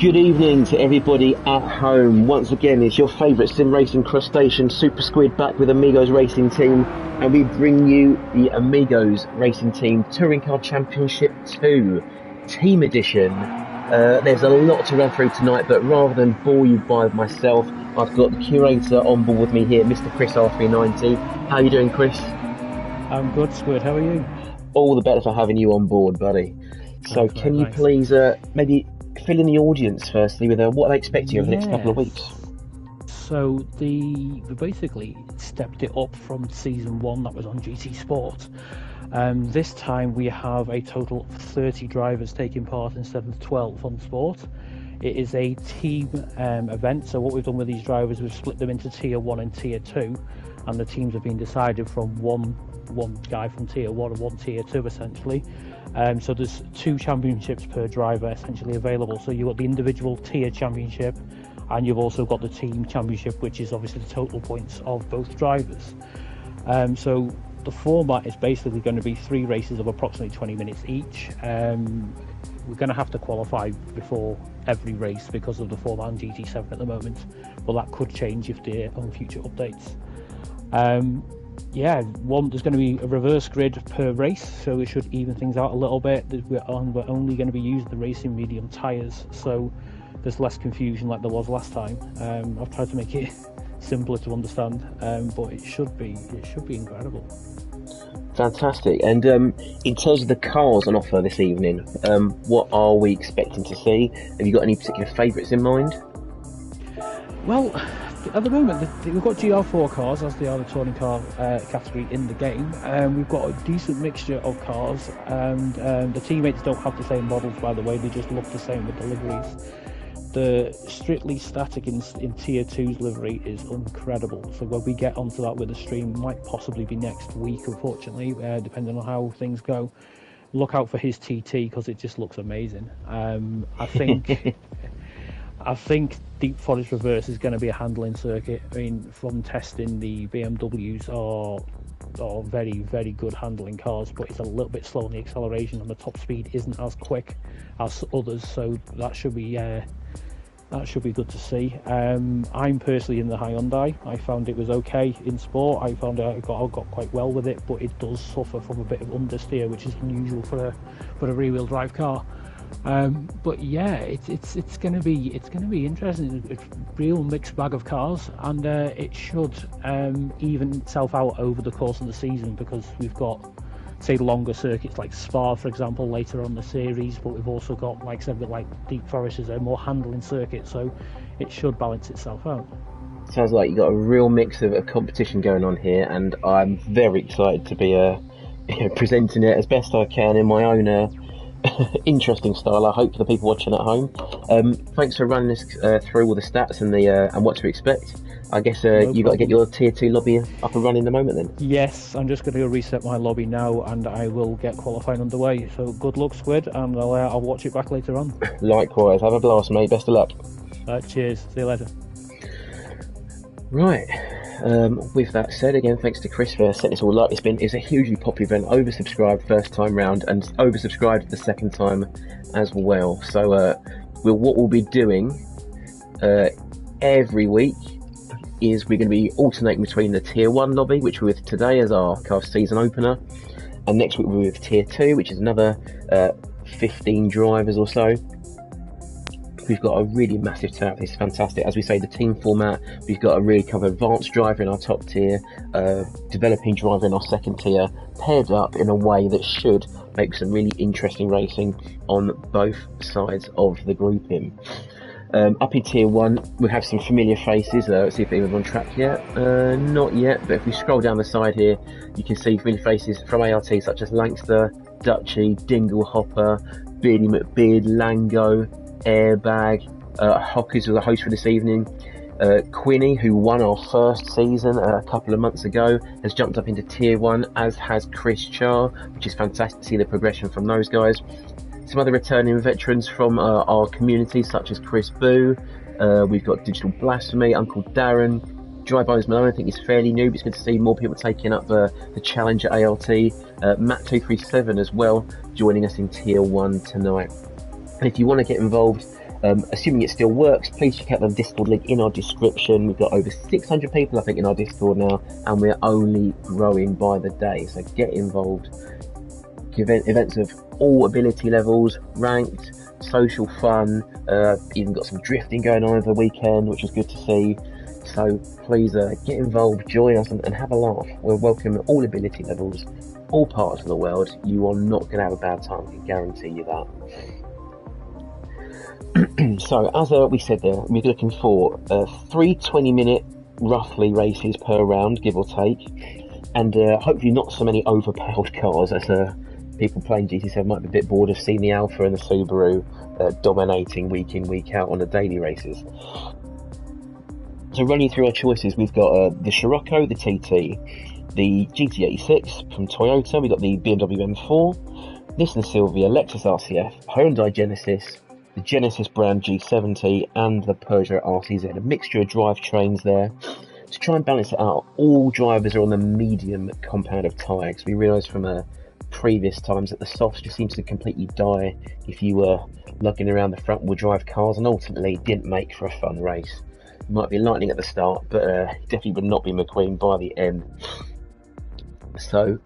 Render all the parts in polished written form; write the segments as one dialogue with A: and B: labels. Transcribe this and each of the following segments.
A: Good evening to everybody at home. Once again, it's your favourite sim racing crustacean, SuperSquid, back with Amigos Racing Team, and we bring you the Amigos Racing Team Touring Car Championship 2 Team Edition. There's a lot to run through tonight, but rather than bore you by myself, I've got the curator on board with me here, Mr. Chris R390. How are you doing, Chris?
B: I'm good, Squid. How are you?
A: All the better for having you on board, buddy. So can you please maybe fill in the audience firstly with what are they expecting over the next couple of weeks?
B: So they basically stepped it up from season 1 that was on GT Sport. This time we have a total of 30 drivers taking part instead of 12 on Sport. It is a team event, so what we've done with these drivers, we've split them into Tier 1 and Tier 2, and the teams have been decided from one guy from Tier 1 and one Tier 2 essentially. So there's 2 championships per driver essentially available. So you've got the individual tier championship, and you've also got the team championship, which is obviously the total points of both drivers. So the format is basically going to be 3 races of approximately 20 minutes each. We're going to have to qualify before every race because of the format on GT7 at the moment, but that could change if they're on future updates. There's going to be a reverse grid per race, so it should even things out a little bit. We're only going to be using the racing medium tyres, so there's less confusion like there was last time. I've tried to make it simpler to understand, but it should be incredible.
A: Fantastic. And in terms of the cars on offer this evening, what are we expecting to see? Have you got any particular favourites in mind?
B: Well, at the moment, we've got GR4 cars, as they are the touring car category in the game. We've got a decent mixture of cars, and the teammates don't have the same models, by the way, they just look the same with the liveries. The strictly static in Tier 2's livery is incredible, so when we get onto that with the stream, might possibly be next week, unfortunately, depending on how things go. Look out for his TT, because it just looks amazing. I think Deep Forest Reverse is going to be a handling circuit. I mean, from testing, the BMWs are very, very good handling cars, but it's a little bit slow on the acceleration, and the top speed isn't as quick as others, so that should be good to see. I'm personally in the Hyundai. I found it was okay in Sport. I found I got quite well with it, but it does suffer from a bit of understeer, which is unusual for a rear-wheel drive car. But yeah, it's going to be interesting. It's a real mixed bag of cars, and it should even itself out over the course of the season, because we've got, say, longer circuits like Spa, for example, later on the series, but we've also got, like I said, like Deep Forest is a more handling circuit, so it should balance itself out.
A: Sounds like you got a real mix of a competition going on here, and I'm very excited to be presenting it as best I can in my own interesting style, I hope, for the people watching at home. Thanks for running us through all the stats and what to expect. I guess you got to get your Tier 2 lobby up and running in a moment then.
B: Yes, I'm just going to reset my lobby now, and I will get qualifying underway. So good luck, Squid, and I'll watch it back later on.
A: Likewise, have a blast, mate. Best of luck.
B: Cheers. See you later.
A: Right. With that said, again, thanks to Chris for setting this all up. It's a hugely popular event, oversubscribed first time round, and oversubscribed the second time as well. So what we'll be doing every week is we're going to be alternating between the Tier 1 lobby, which we're with today as our car season opener, and next week we're with Tier 2, which is another 15 drivers or so. We've got a really massive turnout. It's fantastic. As we say, the team format, we've got a really covered advanced driver in our top tier, developing driver in our second tier, paired up in a way that should make some really interesting racing on both sides of the grouping. Up in Tier 1, we have some familiar faces. Let's see if anyone's on track yet. Not yet, but if we scroll down the side here, you can see familiar faces from ART such as Langster, Dutchy, Dingle Hopper, Beardy McBeard, Lango, Airbag, Hockers was a host for this evening. Quinny, who won our first season a couple of months ago, has jumped up into Tier 1, as has Chris Char, which is fantastic to see the progression from those guys. Some other returning veterans from our community, such as Chris Boo. We've got Digital Blasphemy, Uncle Darren, Dry Bones Malone. I think he's fairly new, but it's good to see more people taking up the challenge at ALT. Matt237 as well, joining us in Tier 1 tonight. And if you want to get involved Assuming it still works, please check out the Discord link in our description. We've got over 600 people, I think, in our Discord now, and we're only growing by the day. So get involved. Events of all ability levels, ranked, social fun, even got some drifting going on over the weekend, which is good to see. So please get involved, join us, and have a laugh. We're welcome at all ability levels, all parts of the world. You are not going to have a bad time, I can guarantee you that. So, as we said there, we're looking for 3 20-minute, roughly, races per round, give or take, and hopefully not so many overpowered cars, as people playing GT7 might be a bit bored of seeing the Alpha and the Subaru dominating week in, week out on the daily races. So, running through our choices, we've got the Scirocco, the TT, the GT86 from Toyota, we've got the BMW M4, Nissan Silvia, Lexus RCF, Hyundai Genesis, the Genesis brand G70, and the Peugeot RCZ. A mixture of drivetrains there. To try and balance it out, all drivers are on the medium compound of tyres. We realised from previous times that the softs just seems to completely die if you were lugging around the front wheel drive cars, and ultimately didn't make for a fun race. It might be lightning at the start, but definitely would not be McQueen by the end. So,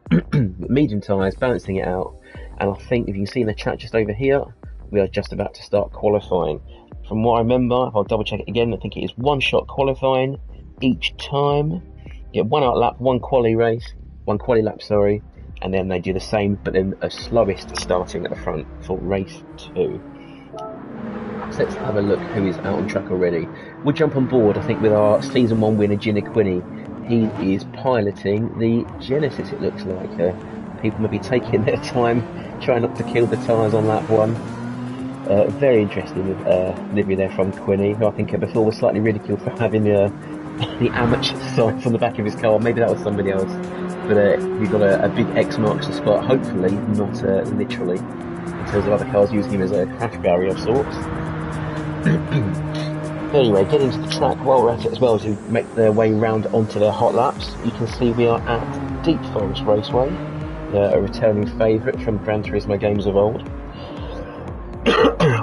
A: medium tyres, balancing it out, and I think if you can see in the chat just over here, we are just about to start qualifying. From what I remember, if I'll double check it again, I think it is one shot qualifying each time. Get one out lap, one quali lap, sorry, and then they do the same, but then a slowest starting at the front for race 2. So let's have a look who is out on track already. We'll jump on board, I think, with our season 1 winner, Gina Quinney. He is piloting the Genesis, it looks like. People may be taking their time, trying not to kill the tyres on lap 1. Very interesting livery there from Quinney, who I think before was slightly ridiculed for having the amateur sign on the back of his car. Maybe that was somebody else. But we've got a big X marks the spot, hopefully not literally, in terms of other cars using him as a crash barrier of sorts. Anyway, getting to the track while we're at it as well, as we make their way round onto their hot laps, you can see we are at Deep Forest Raceway, a returning favourite from Gran Turismo games of old.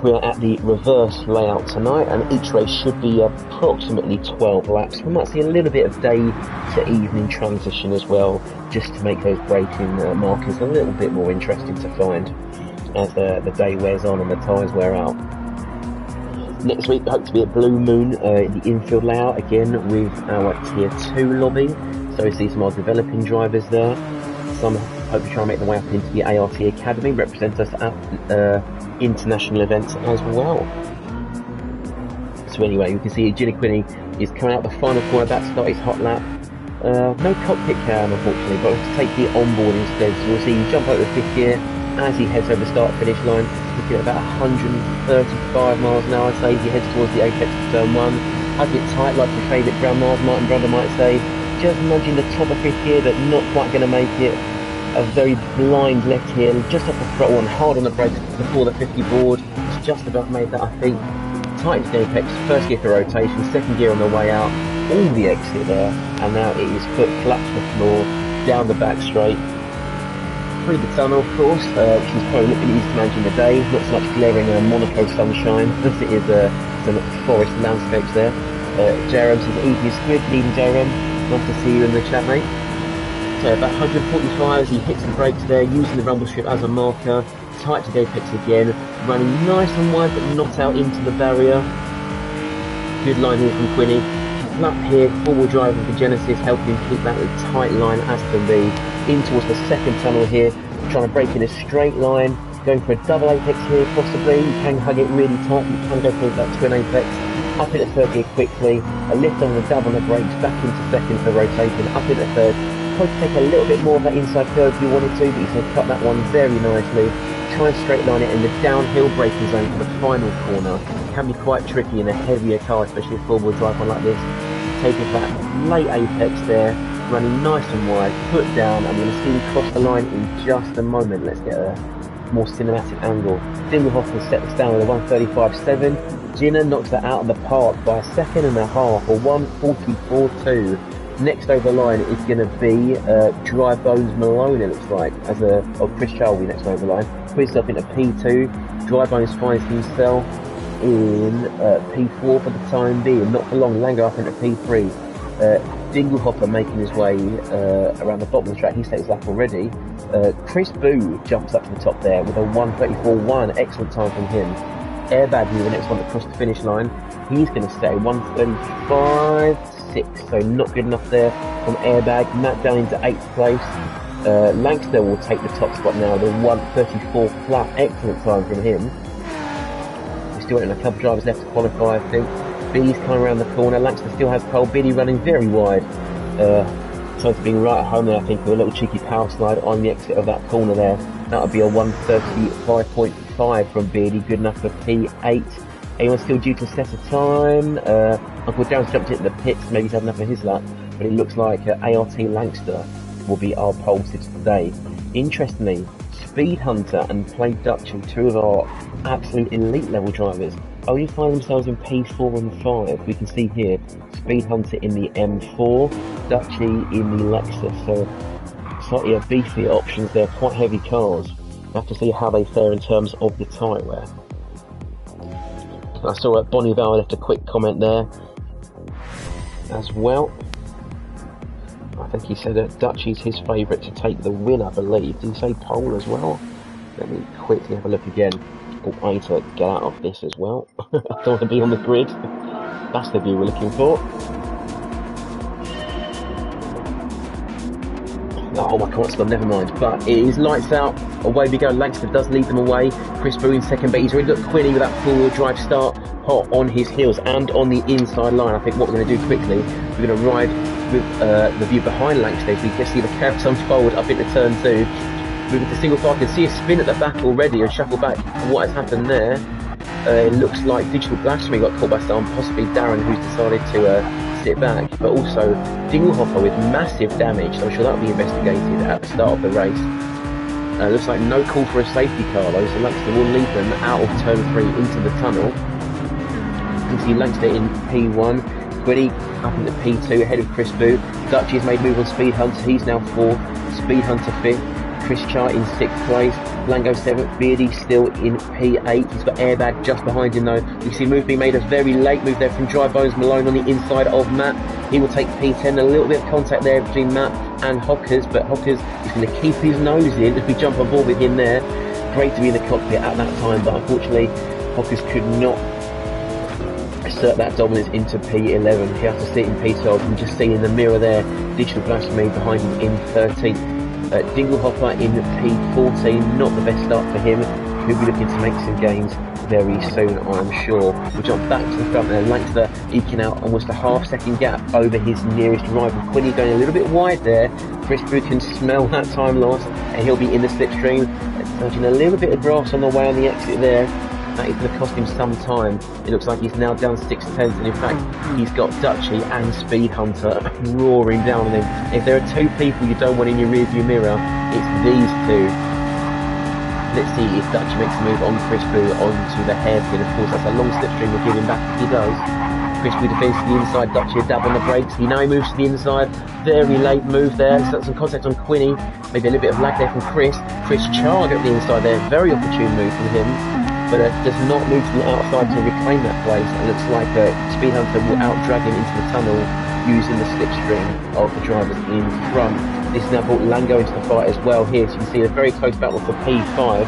A: We are at the reverse layout tonight, and each race should be approximately 12 laps. We might see a little bit of day to evening transition as well, just to make those braking markers a little bit more interesting to find as the day wears on and the tyres wear out. Next week, we hope to be at Blue Moon, the infield layout, again with our Tier 2 lobby. So we see some of our developing drivers there. Some hope to try and make their way up into the ART Academy, represent us at international events as well. So anyway, you can see Gina Quinney is coming out the final corner, about to start his hot lap. No cockpit cam, unfortunately, but we'll take the onboard instead. So we'll see him jump out of the 5th gear as he heads over the start-finish line, looking at about 135 miles an hour, I'd say, as he heads towards the apex of turn 1. I'd get tight like your favourite grandmas, Martin Brother might say, just nudging the top of 5th gear, but not quite going to make it. A very blind left here, just off the throttle and hard on the brakes before the 50 board. It's just about made that, I think. Tight to the apex, 1st gear for rotation, 2nd gear on the way out, all the exit there, and now it is foot flat to the floor, down the back straight, through the tunnel, of course, which is probably looking easy to manage in the day. Not so much glaring Monaco sunshine as it is some forest landscapes there. Jerem says easy as squid, leading Jerem. Nice to see you in the chat, mate. So about 145 as he hits the brakes there, using the rumble strip as a marker. Tight to the apex again, running nice and wide but not out into the barrier. Good line here from Quinney. Lap here, 4-wheel drive with the Genesis, helping him keep that tight line as can be. In towards the 2nd tunnel here, trying to break in a straight line, going for a double apex here possibly. You can hug it really tight, you can go for that twin apex. Up into 3rd gear quickly, a lift on the dab on the brakes, back into 2nd for rotating, up into 3rd. Probably take a little bit more of that inside curve if you wanted to, but you can cut that one very nicely. Try and straight line it in the downhill braking zone for the final corner. Can be quite tricky in a heavier car, especially a 4-wheel drive one like this. Taking that late apex there, running nice and wide, foot down. I'm going to see him cross the line in just a moment. Let's get a more cinematic angle. Dimmelhoff will set this down with a 135.7. Gina knocks that out of the park by 1.5 seconds, or 1:44.2. Next over the line is going to be Dry Bones Malone, it looks like, or Chris Charley next over the line. Puts up into P2. Dry Bones finds himself in P4 for the time being. Not for long, Lango up into P3. Dinglehopper making his way around the bottom of the track. He's set his lap already. Chris Boo jumps up to the top there with a 1:34.1. Excellent time from him. Airbag who the next one to cross the finish line. He's going to stay 1:35.6. So not good enough there from Airbag. Matt down into 8th place. Langster will take the top spot now. The 1:34 flat. Excellent time from him. We're still waiting a couple of drivers left to qualify, I think. B's coming around the corner. Langster still has Cole Biddy running very wide. So to being right at home there, I think, with a little cheeky power slide on the exit of that corner there. That would be a 1:35.5 from Beardy, good enough for P8. Anyone still due to set a time? Uncle Darren's jumped into the pits, maybe he's had enough of his lap, but it looks like ART Langster will be our pole sitter today. Interestingly, Speed Hunter and Play Dutchy, two of our absolute elite level drivers, only find themselves in P4 and 5. We can see here, Speed Hunter in the M4, Dutchy in the Lexus, so slightly a beefier options. They're quite heavy cars. We'll have to see how they fare in terms of the tyre wear. I saw Bonnie Val left a quick comment there as well. I think he said that Dutchy's his favourite to take the win, I believe. Did he say pole as well? Let me quickly have a look again. Oh, I need to get out of this as well. I don't want to be on the grid. That's the view we're looking for. Oh, my comment's gone, never mind. But it is lights out. Away we go. Langster does lead them away. Chris Boo in second, but he's already got Quinny with that four-wheel drive start hot on his heels and on the inside line. I think what we're going to do quickly, we're going to ride with the view behind Langster. We can see the chaos unfold up into turn 2. Moving to single file, I can see a spin at the back already and shuffle back. What has happened there? It looks like Digital Blasphemy got caught by some, possibly Darren, who's decided to sit back, but also Dinglehopper with massive damage, so I'm sure that will be investigated at the start of the race. Looks like no call for a safety car though, so Langster will lead them out of turn 3 into the tunnel. You can see Langster in P1, Quiddy up into P2 ahead of Chris Boo. Dutchy's made move on Speed Hunter, he's now 4th, Speed Hunter 5th, Chris Char in 6th place, Lango 7th, Beardy still in P8, he's got Airbag just behind him though. You see move being made, a very late move there from Dry Bones Malone on the inside of Matt. He will take P10, a little bit of contact there between Matt and Hockers, but Hockers is going to keep his nose in as we jump on board with him there. Great to be in the cockpit at that time, but unfortunately Hockers could not assert that dominance into P11. He has to sit in P12 and just see in the mirror there, Digital Blasphemy behind him in 13th. Dinglehopper in P14, not the best start for him. He'll be looking to make some gains very soon, I'm sure. We'll jump back to the front there. Langster eking out almost a half-second gap over his nearest rival. Quinny going a little bit wide there. Chris Boo can smell that time loss, and he'll be in the slipstream. Touching a little bit of grass on the way on the exit there. That is going to cost him some time. It looks like he's now down 6/10, and in fact, he's got Dutchy and Speed Hunter roaring down on him. If there are two people you don't want in your rearview mirror, it's these two. Let's see if Dutchy makes a move on Chris Boo onto the hairpin. Of course, that's a long slipstream we'll give him back if he does. Chris Boo defends to the inside, Dutchy a dab on the brakes. He now moves to the inside. Very late move there. He's got some contact on Quinny. Maybe a little bit of lag there from Chris. Chris Char at the inside there. Very opportune move from him. But does not move to the outside to reclaim that place. It looks like Speed Hunter will out-drag him into the tunnel using the slipstream of the drivers in front. This has now brought Lango into the fight as well here, so you can see a very close battle for P5.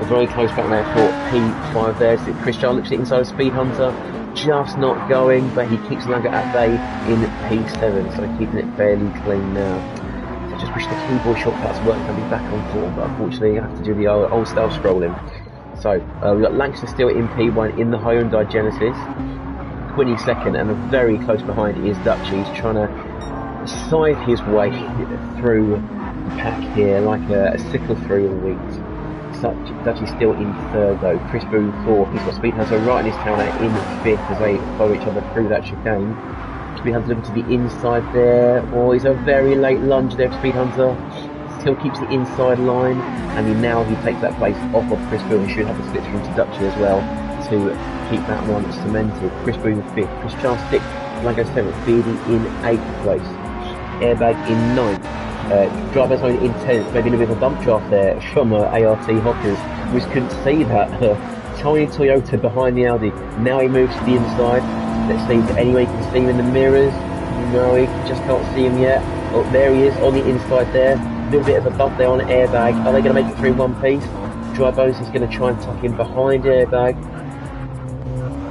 A: A very close battle there for P5 there. So Chris Charles looks at the inside of Speed Hunter, just not going, but he keeps Lango at bay in P7, so keeping it fairly clean now. Just wish the keyboard shortcuts weren't going to be back on form, but unfortunately you have to do the old style scrolling. So we've got Langster still in P1 in the Hyundai Genesis, Quinny second, and very close behind is Dutchy. He's trying to scythe his way through the pack here like a sickle through the wheat. Dutchy's still in third though, Chris Boo fourth. He's got Speed Hunter right in his tail now in fifth as they follow each other through that chicane. Speed Hunter looking to the inside there. Oh, he's a very late lunge there for Speed Hunter. Still keeps the inside line, and he takes that place off of Chris Boo and should have the slipstream to Dutchy as well to keep that one cemented. Chris Boo in 5th, Chris Charles 6th, Lango 7th, Beardy in 8th place, Airbag in 9th, Driver's only intense, maybe a little bit of a bump draft there from ART Hoppers, which couldn't see that. Tiny Toyota behind the Audi. Now he moves to the inside. Let's see if anyway you can see him in the mirrors. No, he just can't see him yet. Oh, there he is on the inside there. A little bit of a bump there on airbag. Are they going to make it through in one piece? Dry Bones is going to try and tuck in behind airbag.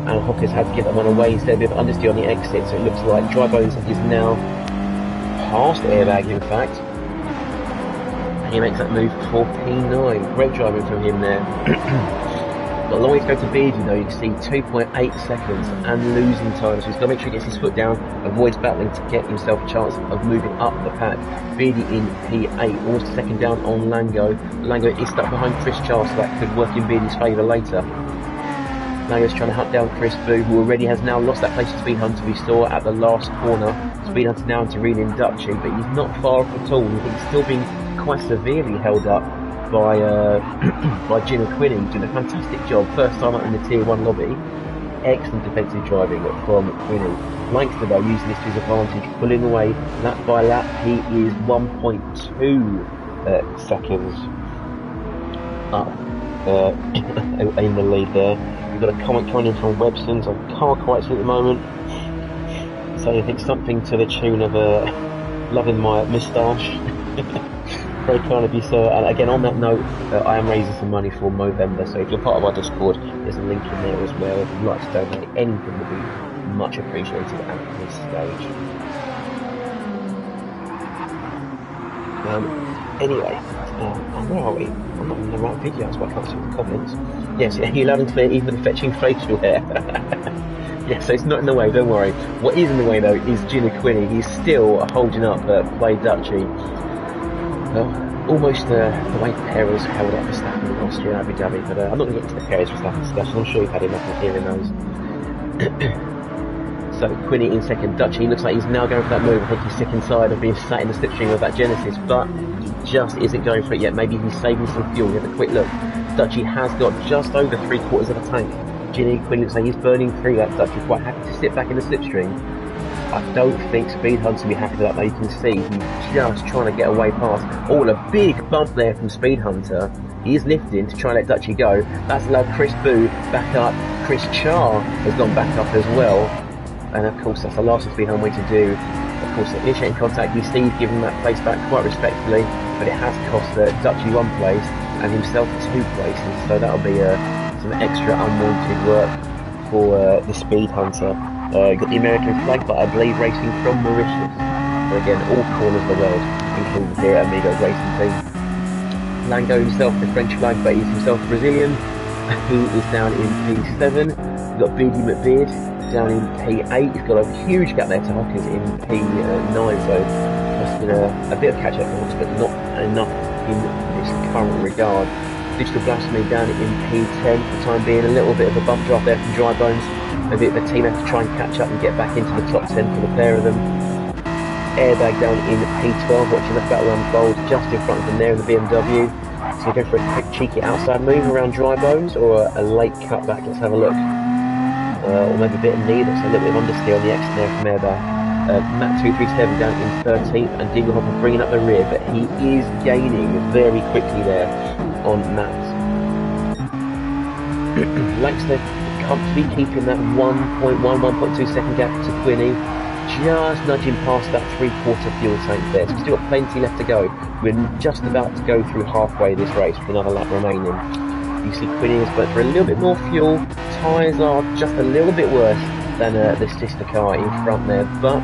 A: And Hoppers had to get that one away instead of a bit of understeer on the exit. So it looks like Dry Bones is now past airbag in fact. And he makes that move for P9. Great driving from him there. Got a long way to go to Beardy though. You can see 2.8 seconds and losing time. So he's got to make sure he gets his foot down, avoids battling to get himself a chance of moving up the pack. Beardy in P8, almost a second down on Lango. Lango is stuck behind Chris Charles, so that could work in Beardy's favour later. Lango's trying to hunt down Chris Boo, who already has now lost that place to Speed Hunter we saw at the last corner. Speed Hunter now into reel in Dutchy, but he's not far off at all. He's still being quite severely held up by by Jim and Quinny, doing a fantastic job. First time up in the Tier 1 lobby. Excellent defensive driving from Quinny. Lankster though using this to his advantage, pulling away lap by lap. He is 1.2 seconds up in the lead there. We've got a comment coming in from Websons. I can't quite see at the moment. So I think something to the tune of loving my moustache. Very kind of you, sir. And again, on that note, I am raising some money for Movember, so if you're part of our Discord, there's a link in there as well. If you'd like to donate, anything would be much appreciated at this stage. Anyway, where are we? I'm not in the right video, so I can't see the comments. Yes, you're loud and clear, even fetching facial hair. Yeah, so it's not in the way, don't worry. What is in the way though is Gina Quinny. He's still holding up Wade Dutchy. Well, almost the way Perez held up Verstappen in Austria and Abu Dhabi, but I'm not going to get into the Perez Verstappen discussion. I'm sure you've had enough of hearing those. So Quinny in second. Dutchy looks like he's now going for that move. I think he's sick and tired of being sat in the slipstream of that Genesis, but he just isn't going for it yet. Maybe he's saving some fuel. Have a quick look. Dutchy has got just over 3/4 of a tank. Ginny Quinn looks like he's burning through that. Dutchy quite happy to sit back in the slipstream. I don't think Speed Hunter will be happy with that, though. You can see he's just trying to get away past. Oh, and a big bump there from Speed Hunter. He is lifting to try and let Dutchy go. That's allowed Chris Boo back up. Chris Char has gone back up as well. And of course, that's the last of Speed Hunter way to do. Of course, initiating contact. You see he's given that place back quite respectfully, but it has cost Dutchy 1 place and himself 2 places. So that'll be some extra unwanted work for the Speed Hunter. Got the American flag, but I believe racing from Mauritius. So again, all corners of the world, including here at Amigos Racing Team. Lango himself, the French flag, but he's himself Brazilian. He is down in P7. We've got Beardy McBeard down in P8. He's got a huge gap there to Hockers in P9, so that's been a bit of catch-up for us, but not enough in this current regard. Digital Blasphemy down in P10 for the time being. A little bit of a bump drop there from Dry Bones. Maybe the team has to try and catch up and get back into the top 10 for the pair of them. Airbag down in P12, watching the battle unfold just in front of them there in the BMW. So we go for a quick cheeky outside move around Dry Bones or a late cutback. Let's have a look. Or maybe a bit of neither, so a little bit of understeer on the exit there from Airbag. Matt 237 down in 13th and Dinglehopper bringing up the rear, but he is gaining very quickly there on Matt. Lankster comfortably keeping that 1.2 second gap to Quinny, just nudging past that 3/4 fuel tank there. So we've still got plenty left to go. We're just about to go through halfway this race with another lap remaining. You see Quinny has burnt for a little bit more fuel. Tyres are just a little bit worse than the sister car in front there, but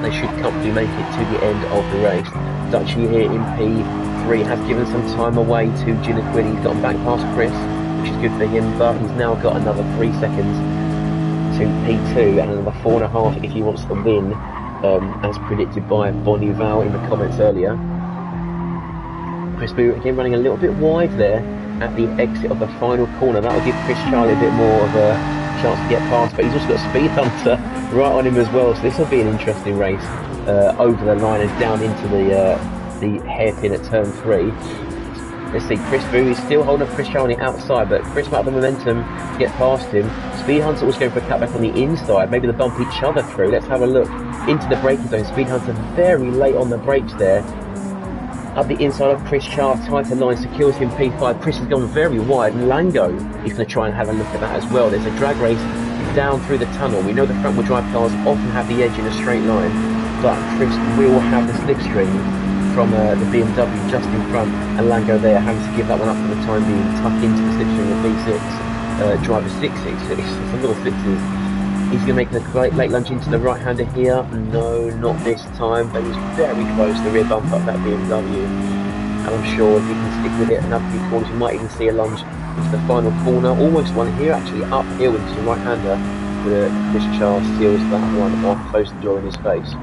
A: they should comfortably make it to the end of the race. Dutchy here in P3 has given some time away to Gina Quinn. He's gotten back past Chris, which is good for him, but he's now got another 3 seconds to P2 and another 4.5 if he wants to win, as predicted by Bonnie Val in the comments earlier. Chris Boo again running a little bit wide there at the exit of the final corner. That will give Chris Charlie a bit more of a chance to get past, but he's also got Speed Hunter right on him as well, so this will be an interesting race over the line and down into the hairpin at turn 3. Let's see, Chris Boo is still holding up Chris Charlie outside, but Chris might have the momentum to get past him. Speed Hunter was going for a cutback on the inside, maybe they bump each other through. Let's have a look. into the braking zone. Speed Hunter very late on the brakes there. Up the inside of Chris Char, tighter line, secures him P5. Chris has gone very wide, and Lango is going to try and have a look at that as well. There's a drag race down through the tunnel. We know the front wheel drive cars often have the edge in a straight line, but Chris will have the slipstream from the BMW just in front, and Lango there having to give that one up for the time being, tuck into the slipstream of V6, driver 666, some little fixes. He's going to make a great late lunge into the right-hander here. No, not this time, but he's very close to the rear bumper of that BMW. And I'm sure if he can stick with it another few corners, you might even see a lunge into the final corner. Almost one here, actually, uphill into the right-hander. But Chris Charles seals that one off, close the door in his face. So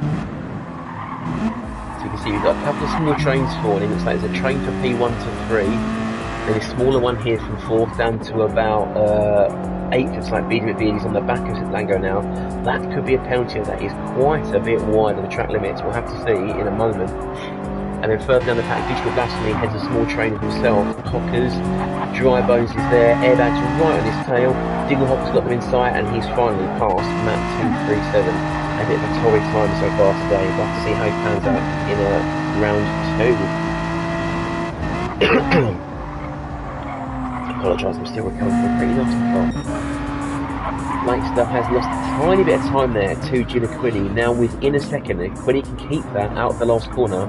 A: you can see we've got a couple of small trains falling. Looks like there's a train for P1 to 3. Then a smaller one here from 4th down to about 8th. It's like BD's on the back of Lango now. That could be a penalty. That is quite a bit wide of the track limits. We'll have to see in a moment. And then further down the pack, Digital Blasphemy heads a small train himself. Hockers, Dry Bones is there, airbags right on his tail. Dingle Hopper's got them in sight, and he's finally passed Matt 237. A bit of a torrid time so far today. We'll have to see how he pans out in round 2. Apologise, I'm still recovering from a pretty nasty cough. Langster has lost a tiny bit of time there to Gina Quinny. Now within a second, if Quinny can keep that out of the last corner,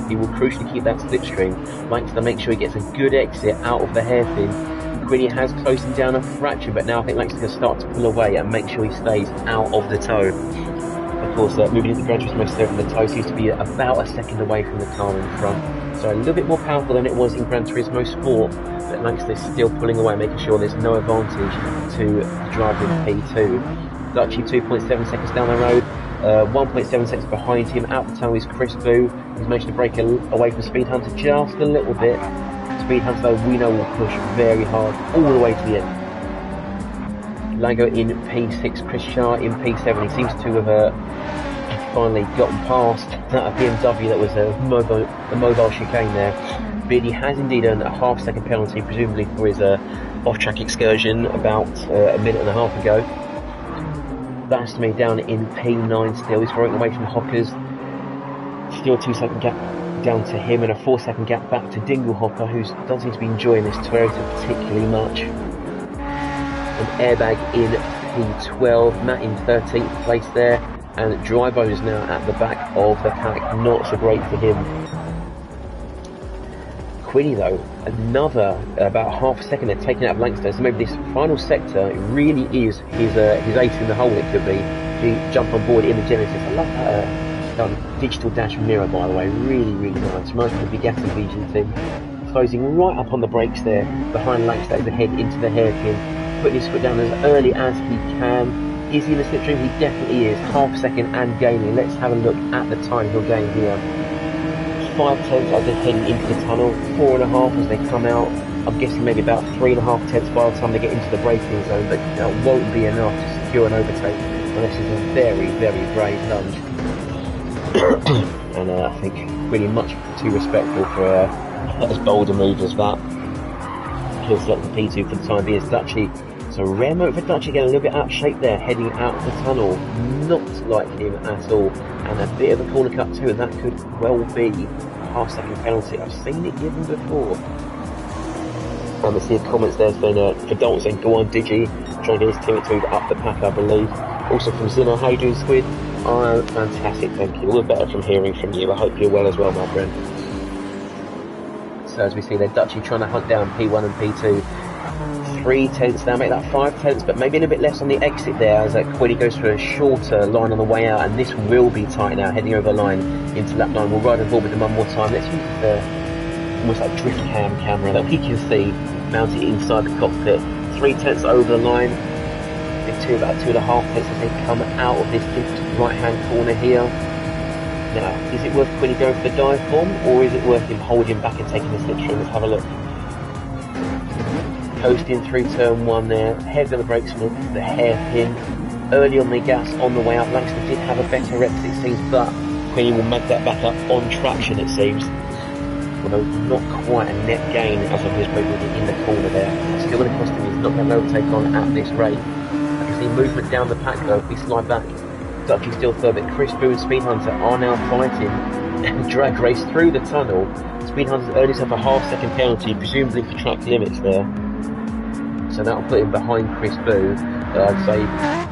A: he will crucially keep that slipstream. Langster makes sure he gets a good exit out of the hairpin. Quinny has closed him down a fraction, but now I think Langster's going to start to pull away and make sure he stays out of the toe. Of course, moving into the Gran Turismo 7, the toe seems to be about a second away from the car in front. So a little bit more powerful than it was in Gran Turismo Sport, but Langster's still pulling away, making sure there's no advantage to the driver in P2. Dutchy 2.7 seconds down the road, 1.7 seconds behind him. Out the tunnel is Chris Boo. He's managed to break away from Speed Hunter just a little bit. Speed Hunter, though, we know will push very hard all the way to the end. Lango in P6, Chris Shah in P7. He seems to have finally gotten past that BMW that was a mobile chicane there. Beardy has indeed earned a half-second penalty, presumably for his off-track excursion about a minute and a half ago. That's me down in P9 still. He's throwing away from Hockers. Still a 2-second gap down to him, and a 4-second gap back to Dinglehopper, who doesn't seem to be enjoying this Toyota particularly much. An airbag in P12, Matt in 13th place there, and Drybo is now at the back of the pack. Not so great for him. Quinny though, another about half a second they're taking out of Langster, so maybe this final sector really is his ace in the hole. It could be to jump on board in the Genesis. I love that digital dash mirror, by the way, really nice. Reminds me of the Bugatti VGT. Closing right up on the brakes there behind Langster as they head into the hairpin, putting his foot down as early as he can. Is he in the slipstream? He definitely is. Half a second and gaining. Let's have a look at the time he'll gain here. 5 tenths as they're heading into the tunnel, 4.5 as they come out. I'm guessing maybe about 3.5 tenths by the time they get into the braking zone, but that won't be enough to secure an overtake unless it's a very brave lunge. And I think really much too respectful for as bold a move as that. He'll select the P2 for the time being. Dutchy. So rare moment for Dutchy, again a little bit out of shape there, heading out of the tunnel. Not like him at all. And a bit of a corner cut too, and that could well be a half-second penalty. I've seen it given before. And we see the comments there's been for Dalton saying, go on Digi, trying to get his teammate to up the pack, I believe. Also from Zina, how you doing, Squid? I'm fantastic, thank you. All the better from hearing from you. I hope you're well as well, my friend. So as we see there, Dutchy trying to hunt down P1 and P2. 3 tenths now, make that 5 tenths, but maybe a bit less on the exit there as Quiddy goes for a shorter line on the way out, and this will be tight now, heading over the line into lap 9. We'll ride on board with them one more time. Let's use the almost like drift cam camera that we can see mounted inside the cockpit. 3 tenths over the line, about 2.5 tenths as they come out of this right hand corner here. Now, is it worth Quiddy going for the dive bomb, or is it worth him holding back and taking the slipstream? Let's have a look. Coasting through turn 1 there, head on the brakes from the hairpin, early on the gas on the way out. Langster did have a better exit it seems, but Quinny will make that back up on traction it seems. Although not quite a net gain as of his movement in the corner there. Still going to cost him, he's not going to overtake on at this rate. I can see movement down the pack though, if we slide back. Dutchy still third, but Chris Boo and Speed Hunter are now fighting and drag race through the tunnel. Speed Hunter's earned himself a half-second penalty, presumably for track limits there. So that'll put him behind Chris Boo. I'd say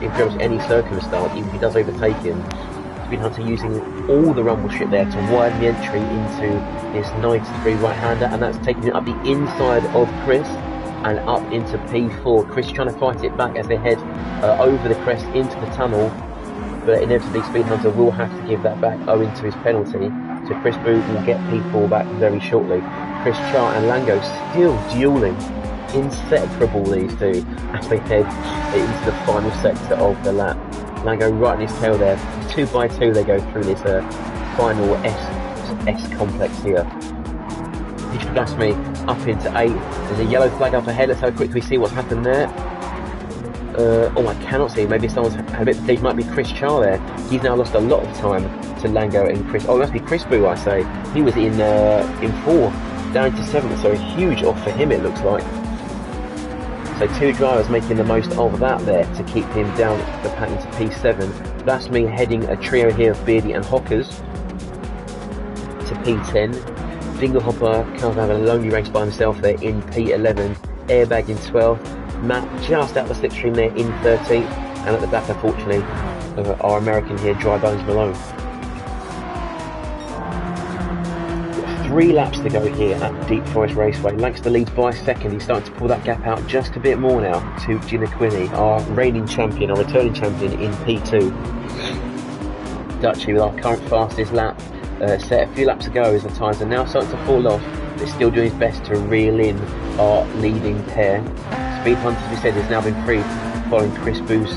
A: in pretty much any circumstance, even if he does overtake him, Speed Hunter using all the rumble strip there to widen the entry into this 90-degree right-hander, and that's taking it up the inside of Chris and up into P4. Chris trying to fight it back as they head over the crest into the tunnel, but inevitably Speed Hunter will have to give that back owing to his penalty. So Chris Boo will get P4 back very shortly. Chris Char and Lango still duelling. Inseparable, these two, as they head into the final sector of the lap. Lango right in his tail there. 2 by 2 they go through this final S complex here. Digital Blasphemy up into 8. There's a yellow flag up ahead. Let's have a quickly see what's happened there. Oh, I cannot see. Maybe someone's had a bit. It might be Chris Char there. He's now lost a lot of time to Lango and Chris. Oh, it must be Chris Boo, I say. He was in 4th, down to 7th. So a huge off for him, it looks like. So 2 drivers making the most of that there to keep him down the pattern to P7. Blasphemy heading a trio here of Beardy and Hockers to P10. Dinglehopper comes out of a lonely race by himself there in P11. Airbag in 12th. Matt just out the slipstream there in 13th. And at the back, unfortunately, our American here, Dry Bones Malone. 3 laps to go here at Deep Forest Raceway. Langston leads by a second. He's starting to pull that gap out just a bit more now to Ginniquini, our reigning champion, our returning champion in P2. Dutchy with our current fastest lap set a few laps ago as the tyres are now starting to fall off, but still doing his best to reel in our leading pair. Speed Hunter, as we said, has now been freed following Chris Boo's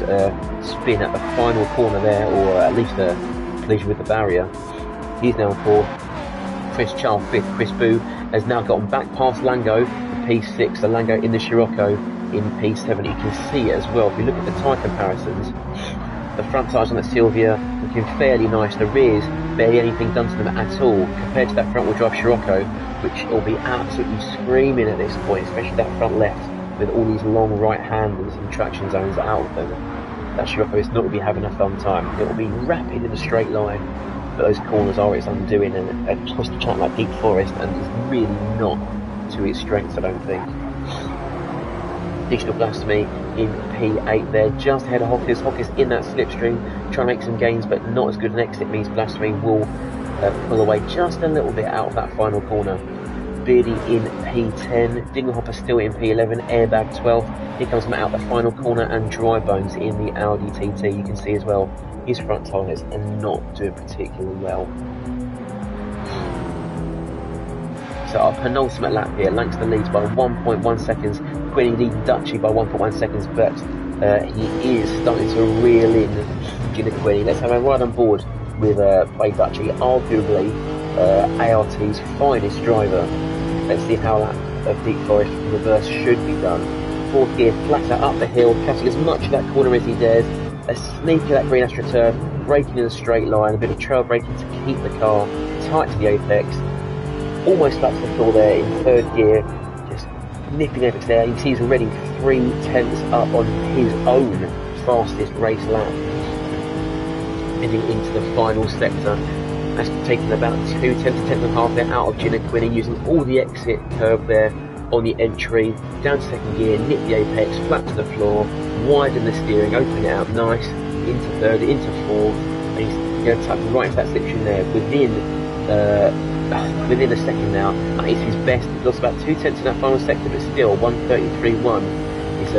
A: spin at the final corner there, or at least a collision with the barrier. He's now 4th. Chris Char 5th. Chris Boo has now gotten back past Lango in P6, so Lango in the Scirocco in P7. You can see it as well. If you look at the tyre comparisons, the front tyres on the Sylvia looking fairly nice. The rears, barely anything done to them at all compared to that front-wheel drive Scirocco, which will be absolutely screaming at this point, especially that front left with all these long right-handers and traction zones out of them. That Scirocco is not going to be having a fun time. It will be rapid in a straight line, but those corners are its undoing, and a twisted track like Deep Forest and is really not to its strengths, I don't think. Digital Blasphemy in P8 there, just ahead of Hockers. Hockers in that slipstream, trying to make some gains, but not as good an exit means Blasphemy will pull away just a little bit out of that final corner. Beardy in P10, Dinglehopper still in P11, Airbag 12th. Here comes Matt out the final corner, and Dry Bones in the Audi TT. You can see as well his front tyres are not doing particularly well. So our penultimate lap here, Langston leads by 1.1 seconds, Quinny leading Dutchy by 1.1 seconds, but he is starting to reel in Ginniquini. Let's have a ride on board with Play Dutchy, arguably ART's finest driver. Let's see how that of Deep Forest reverse should be done. 4th gear, flatter up the hill, catching as much of that corner as he dares. A sneak of that green AstroTurf, braking in a straight line, a bit of trail braking to keep the car tight to the apex. Almost flat to the floor there in 3rd gear, just nipping apex there. You can see he's already 3/10 up on his own fastest race lap. Heading into the final sector. That's taken about 2/10 to 10.5 there out of Ginniquini, using all the exit curve there on the entry. Down to 2nd gear, nip the apex, flat to the floor, widen the steering, open it out nice, into 3rd, into 4th, and he's going to tuck right into that slipstream there within a second now. That is his best. He's lost about 2/10 in that final sector, but still 1:33.1 is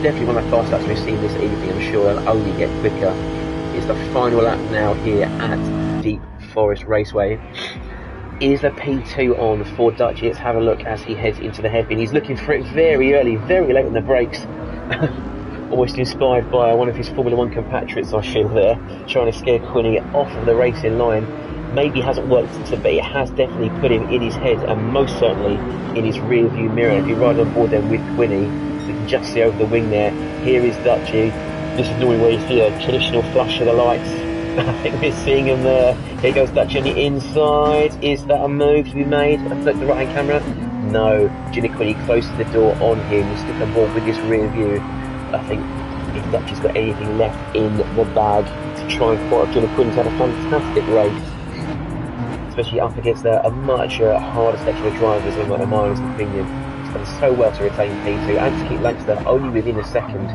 A: definitely one of the fastest laps we've seen this evening. I'm sure they'll only get quicker. It's the final lap now here at Deep Forest Raceway. Is a P2 on for Dutchy? Let's have a look as he heads into the hairpin. He's looking for it very early, very late on the brakes. Almost inspired by one of his Formula 1 compatriots, I feel there, trying to scare Quinny off of the racing line. Maybe hasn't worked, but it has definitely put him in his head, and most certainly in his rear view mirror. If you ride on board then with Quinny, you can just see over the wing there. Here is Dutchy. This is normally where you see a traditional flush of the lights. I think we're seeing him there. Here goes Dutchy on the inside. Is that a move to be made? Flip the right hand camera. No. Ginniquini closes the door on him. He's still on board with this rear view. I think if Dutchy's got anything left in the bag to try and fight. Gina Quinn's had a fantastic race, especially up against a much harder section of drivers in my honest opinion. He's done so well to retain P2 and to keep Lankster only within a second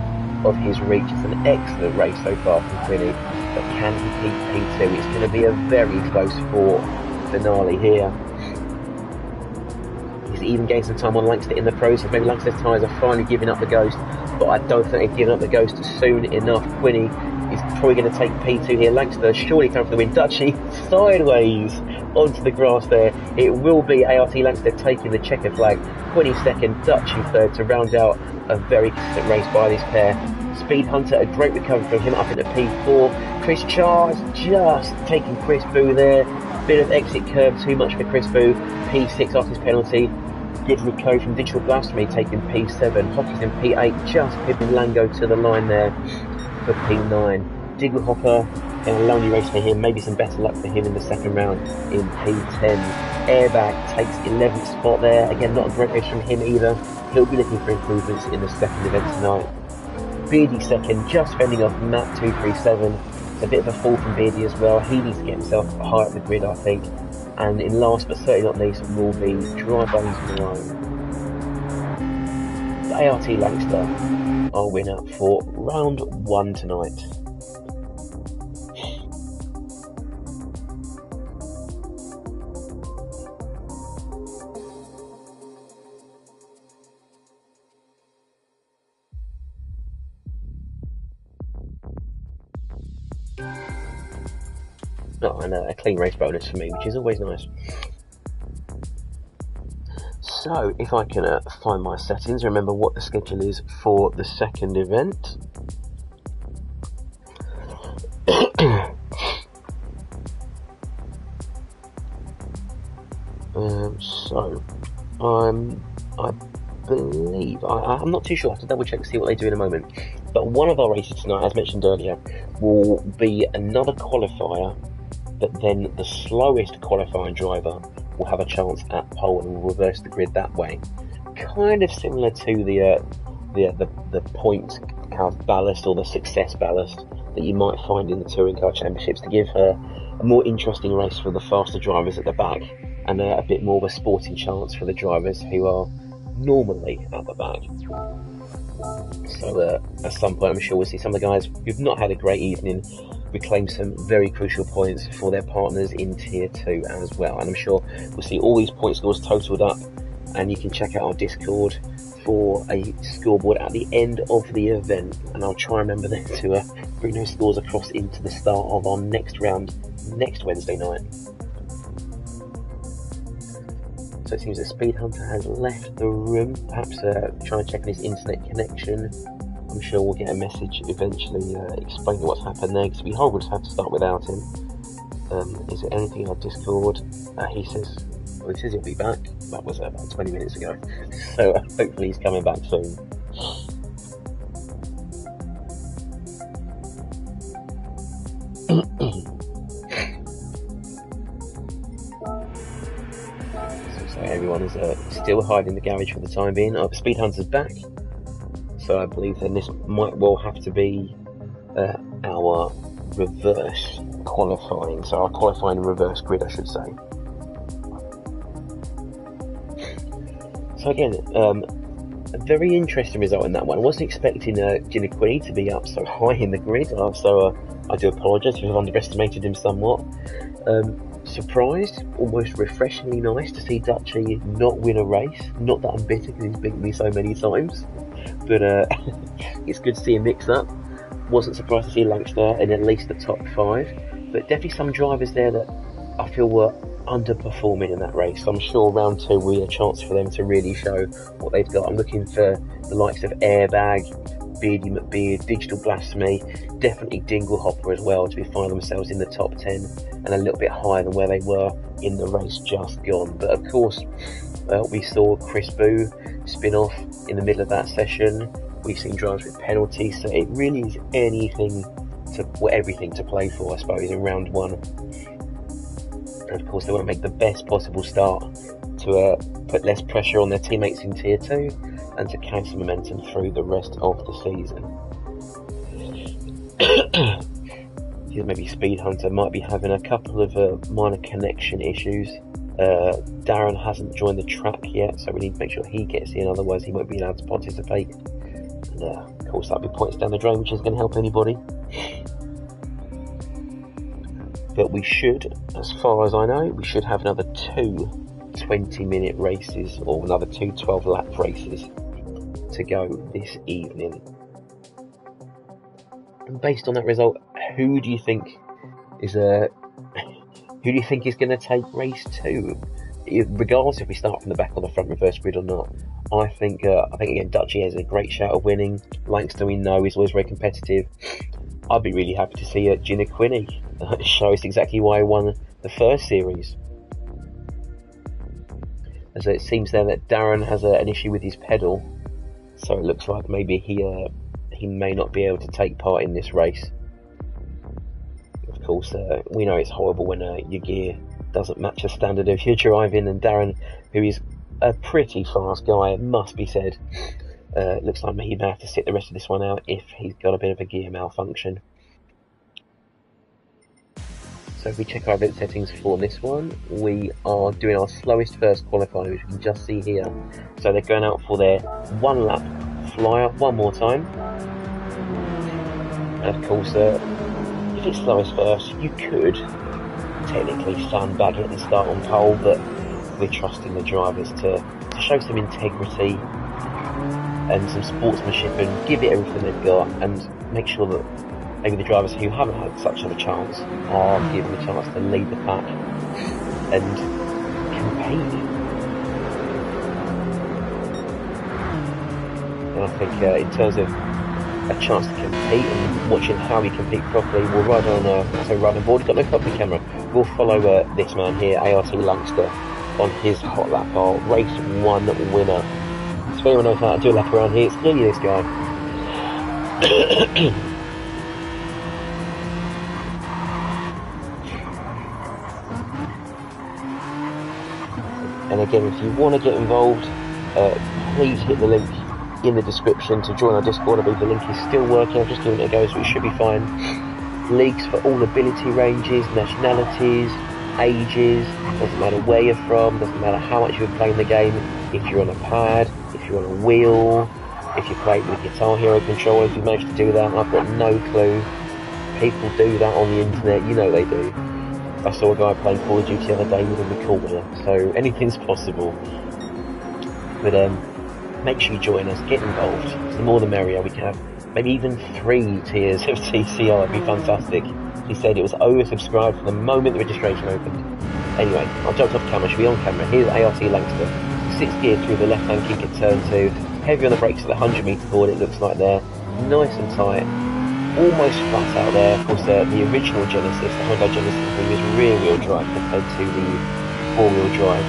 A: of his reach. It's an excellent race so far from Quinny, but can he keep P2? It's going to be a very close fought finale here. He's even gained some time on Lankster in the process. Maybe Lankster's tyres are finally giving up the ghost, but I don't think they've given up the ghost soon enough. Quinny is probably going to take P2 here. Lankster surely coming for the win. Dutchy sideways onto the grass there. It will be ART Lankster taking the checker flag. Quinny second, Dutchy third to round out a very consistent race by this pair. Speed Hunter, a great recovery from him up into P4. Chris Charles just taking Chris Boo there. Bit of exit curve, too much for Chris Boo. P6 after his penalty. Good recovery from Digital Blasphemy taking P7. Hockey's in P8, just pipping Lango to the line there for P9. Diggle Hopper in a lonely race for him. Maybe some better luck for him in the second round in P10. Airbag takes 11th spot there. Again, not a great race from him either. He'll be looking for improvements in the second event tonight. Beardy second, just fending off Matt 237. It's a bit of a fall from Beardy as well. He needs to get himself high up the grid, I think. And in last but certainly not least will be Dry Bones Malone. The ART Lankster, our winner for round 1 tonight. Oh, and a clean race bonus for me, which is always nice. So, if I can find my settings, remember what the schedule is for the second event. I believe, I'm not too sure, I have to double check to see what they do in a moment. But one of our races tonight, as mentioned earlier, will be another qualifier, but then the slowest qualifying driver will have a chance at pole and will reverse the grid that way. Kind of similar to the point kind of ballast or the success ballast that you might find in the Touring Car Championships to give a more interesting race for the faster drivers at the back and a bit more of a sporting chance for the drivers who are normally at the back. So at some point I'm sure we'll see some of the guys who've not had a great evening reclaim some very crucial points for their partners in Tier 2 as well. And I'm sure we'll see all these point scores totaled up, and you can check out our Discord for a scoreboard at the end of the event. And I'll try and remember then to bring those scores across into the start of our next round next Wednesday night. So it seems that Speed Hunter has left the room, perhaps trying to check on his internet connection. I'm sure we'll get a message eventually explaining what's happened there, because we will just have to start without him. Is there anything on Discord? He says he'll be back. That was about 20 minutes ago. So hopefully he's coming back soon. So everyone is still hiding in the garage for the time being. Speed Hunter's back. So I believe then this might well have to be our reverse qualifying. So our qualifying reverse grid, I should say. So again, a very interesting result in that one. I wasn't expecting Gina Quinny to be up so high in the grid. So I do apologise if I've underestimated him somewhat. Surprised, almost refreshingly nice to see Dutchy not win a race. Not that I'm bitter because he's beaten me so many times. But it's good to see him mix up. Wasn't surprised to see Lankster in at least the top 5, but definitely some drivers there that I feel were underperforming in that race. So I'm sure round 2 will be a chance for them to really show what they've got. I'm looking for the likes of Airbag, Beardy McBeard, Digital Blasphemy, definitely Dingle Hopper as well to be finding themselves in the top 10 and a little bit higher than where they were in the race just gone. But of course, we saw Chris Boo spin off in the middle of that session. We've seen drivers with penalties, so it really is everything to play for, I suppose, in round 1. And of course, they want to make the best possible start to put less pressure on their teammates in Tier 2 and to carry some momentum through the rest of the season. Maybe Speed Hunter might be having a couple of minor connection issues. Darren hasn't joined the track yet, so we need to make sure he gets in, otherwise he won't be allowed to participate. And of course that'll be points down the drain, which isn't going to help anybody. But we should, as far as I know, we should have another 2 20-minute races, or another 2 12-lap races to go this evening. And based on that result, who do you think is going to take race 2? Regardless if we start from the back or the front reverse grid or not, I think again Dutchy has a great shout of winning. Langston, we know, is always very competitive. I'd be really happy to see Gina Quinney show us exactly why he won the first series. As it seems there that Darren has an issue with his pedal, so it looks like maybe he may not be able to take part in this race. Of course, we know it's horrible when your gear doesn't match the standard of your driving, and Darren, who is a pretty fast guy, it must be said, looks like he may have to sit the rest of this one out if he's got a bit of a gear malfunction. So if we check our event settings for this one, we are doing our slowest first qualifier, which we can just see here. So they're going out for their 1 lap flyer one more time. And of course, if it's slowest first, you could technically sandbag it and start on pole, but we're trusting the drivers to show some integrity and some sportsmanship and give it everything they've got, and make sure that maybe the drivers who haven't had such of a chance are given the chance to lead the pack and compete. And I think in terms of a chance to compete and watching how we compete properly, we'll ride on board. He's got no copy camera. We'll follow this man here, ART Langster, on his hot lap bar, race 1 winner. So if anyone knows how to do a lap around here, it's clearly this guy. And again, if you want to get involved, please hit the link in the description to join our Discord. I believe the link is still working. I've just given it a go, so it should be fine. Leagues for all ability ranges, nationalities, ages, doesn't matter where you're from, doesn't matter how much you've been playing the game, if you're on a pad, if you're on a wheel, if you play with Guitar Hero controller, if you managed to do that. I've got no clue. People do that on the internet, you know they do. I saw a guy playing Call of Duty the other day with a recorder, so anything's possible. But make sure you join us, get involved. The more the merrier. We can have maybe even 3 tiers of TCR, it'd be fantastic. He said it was oversubscribed from the moment the registration opened. Anyway, I jumped off camera, should be on camera. Here's ART Langster. 6th gear through the left-hand kick at turn 2. Heavy on the brakes at the 100-metre board, it looks like there. Nice and tight. Almost flat out there. Of course, the original Genesis, the Honda Genesis, was rear-wheel drive compared to the 4-wheel drive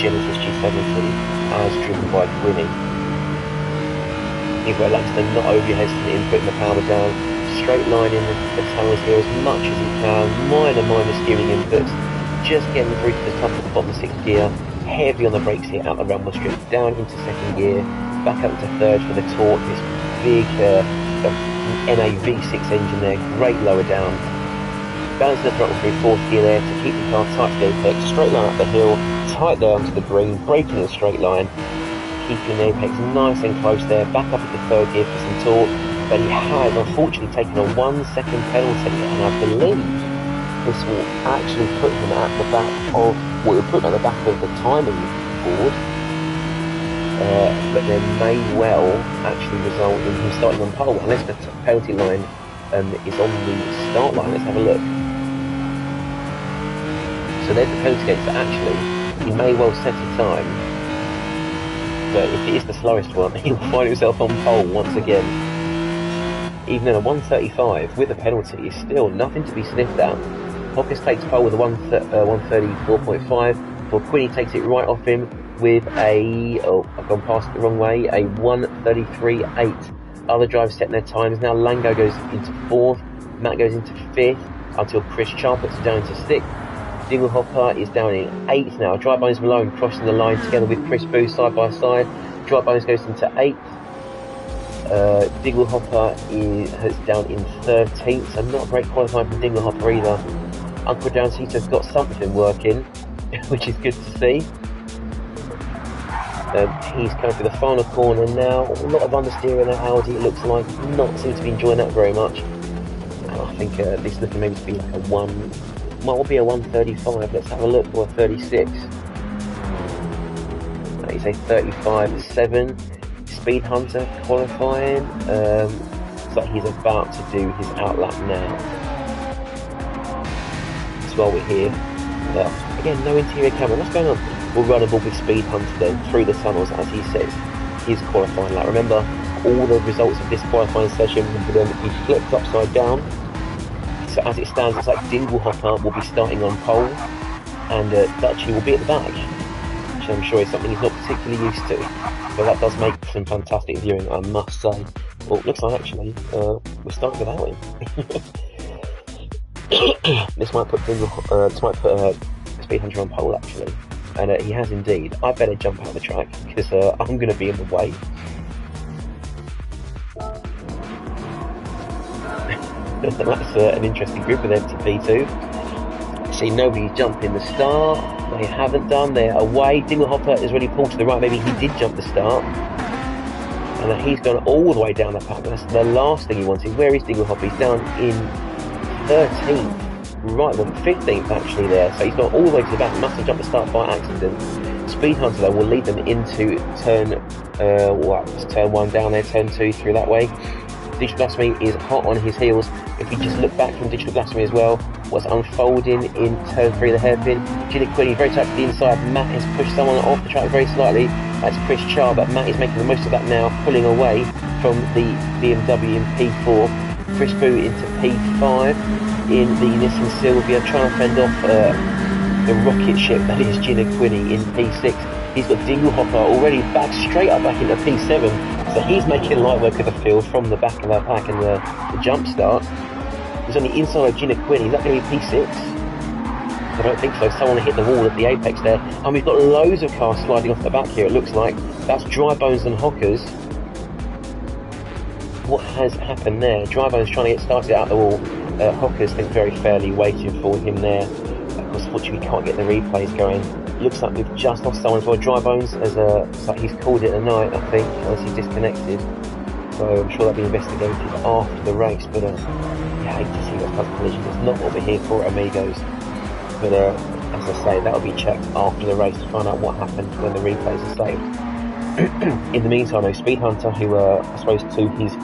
A: Genesis G70 as driven by Quinney. Igor Langston not overly hesitant in putting the power down, straight line in the towers here as much as he can, minor steering inputs, just getting through to the top of the bottom 6th gear, heavy on the brakes here out the rumble strip, down into 2nd gear, back up to 3rd for the torque, this big NA V6 engine there, great lower down, balancing the throttle through 4th gear there to keep the car tight to the apex, straight line up the hill, tight there onto the green, braking in a straight line, keeping the apex nice and close there, back up into 3rd gear for some torque, but he has unfortunately taken a 1-second penalty, and I believe this will actually put him at the back of, well, it will put him at the back of the timing board, but there may well actually result in him starting on pole, unless the penalty line is on the start line. Let's have a look. So there's the penalty gate, so actually he may well set a time, but if it is the slowest one, he'll find himself on pole once again. Even in a 1:35 with a penalty is still nothing to be sniffed at. Hopkins takes pole with a 1:34.5, before Quinney takes it right off him with a, I've gone past it the wrong way, a 1:33.8. Other drivers setting their times now. Lango goes into 4th, Matt goes into 5th, until Chris Charles puts it down into 6th. Dinglehopper is down in 8th now. Dry Bones Malone crossing the line together with Chris Booth side by side. Dry Bones goes into 8th. Dinglehopper is down in 13th, so not great qualifying from Dinglehopper either. Uncle Dan seems to have got something working, which is good to see. He's coming through the final corner now. A lot of understeer in that Audi, it looks like. Not seem to be enjoying that very much. And I think this is looking maybe to be like a 135. Let's have a look, or a 36. He's a 35.7. Speed Hunter qualifying. Looks like he's about to do his outlap now. That's why we're here. Again, no interior camera. What's going on? We'll run a ball with Speed Hunter then through the tunnels as he says his qualifying lap. Remember, all the results of this qualifying session will then be flipped upside down. So as it stands, it's like Dinglehopper will be starting on pole and Dutchy will be at the back, which I'm sure is something he's not particularly used to. But that does make some fantastic viewing, I must say. Well, it looks like actually we're starting without him. This might put Speed Hunter on pole actually. And he has indeed. I better jump out of the track because I'm going to be in the way. That's an interesting group with empty P2. See, nobody's jumped in the start. They haven't done. They're away. Dinglehopper is already pulled to the right. Maybe he did jump the start. And he's gone all the way down the pack. That's the last thing he wanted. Where is Dinglehopper? He's down in 13th. Right, well, 15th actually there, so he's gone all the way to the back, must have jumped the start by accident. Speed Hunter though will lead them into turn, turn 1 down there, turn 2 through that way. Digital Blasphemy is hot on his heels. If we just look back from Digital Blasphemy as well, what's unfolding in turn 3, the hairpin. Ginniquini very tight to the inside. Matt has pushed someone off the track very slightly. That's Chris Char, but Matt is making the most of that now, pulling away from the BMW in P4. Chris Boo into P5. In the Nissan Silvia, trying to fend off the rocket ship that is Ginniquini in P6. He's got Dinglehopper already back straight up back into P7, so he's making light work of the field from the back of that pack and the jump start. He's on the inside of Ginniquini. Is that going to be P6? I don't think so. Someone hit the wall at the apex there, and we've got loads of cars sliding off the back here. It looks like that's Dry Bones and Hockers. What has happened there? Dry Bones trying to get started out the wall. Hockers think very fairly waiting for him there. Of course, fortunately we can't get the replays going. Looks like we've just lost someone for Dry Bones, as like he's called it a night, I think, unless he's disconnected. So I'm sure that'll be investigated after the race. But yeah, I hate to see those types of collisions. It's not what we're here for, Amigos. But as I say, that'll be checked after the race to find out what happened when the replays are saved. In the meantime, though, Speed Hunter, who I suppose to his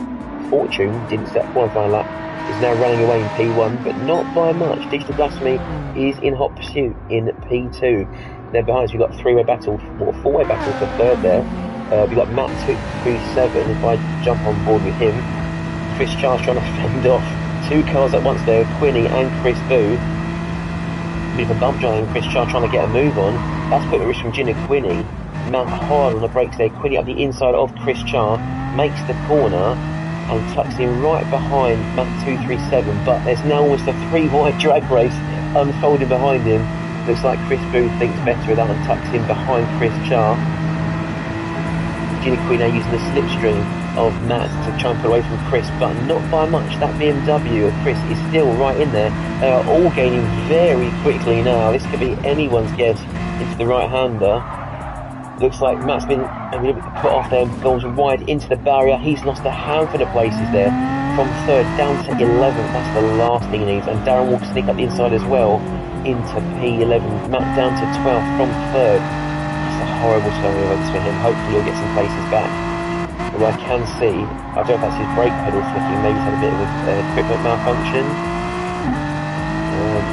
A: fortune didn't set a qualifying lap, is now running away in P1, but not by much. Digital Blasphemy is in hot pursuit in P2. Then behind us we've got a three-way battle, or four-way battle for third there. We've got Matt 237, if I jump on board with him. Chris Charles trying to fend off two cars at once there, Quinny and Chris Boo. Bit of a bump drive and Chris Charles trying to get a move on. That's put a risk from Ginniquini. Matt hard on the brakes there, Quinny up the inside of Chris Char, makes the corner and tucks in right behind Matt 237, but there's now almost a three-wide drag race unfolding behind him. Looks like Chris Booth thinks better of that and tucks in behind Chris Char. Ginniquini now using the slipstream of Matt to try and put away from Chris, but not by much. That BMW of Chris is still right in there. They are all gaining very quickly now. This could be anyone's guess into the right-hander. Looks like Matt's been a little bit put off there and goes wide into the barrier. He's lost a handful of places there. From third down to 11th, that's the last thing he needs. And Darren will sneak up the inside as well into P11. Matt down to 12th from third. That's a horrible turn of events for him. Hopefully he'll get some places back. But I can see, I don't know if that's his brake pedal flicking, maybe he's had a bit of equipment malfunction.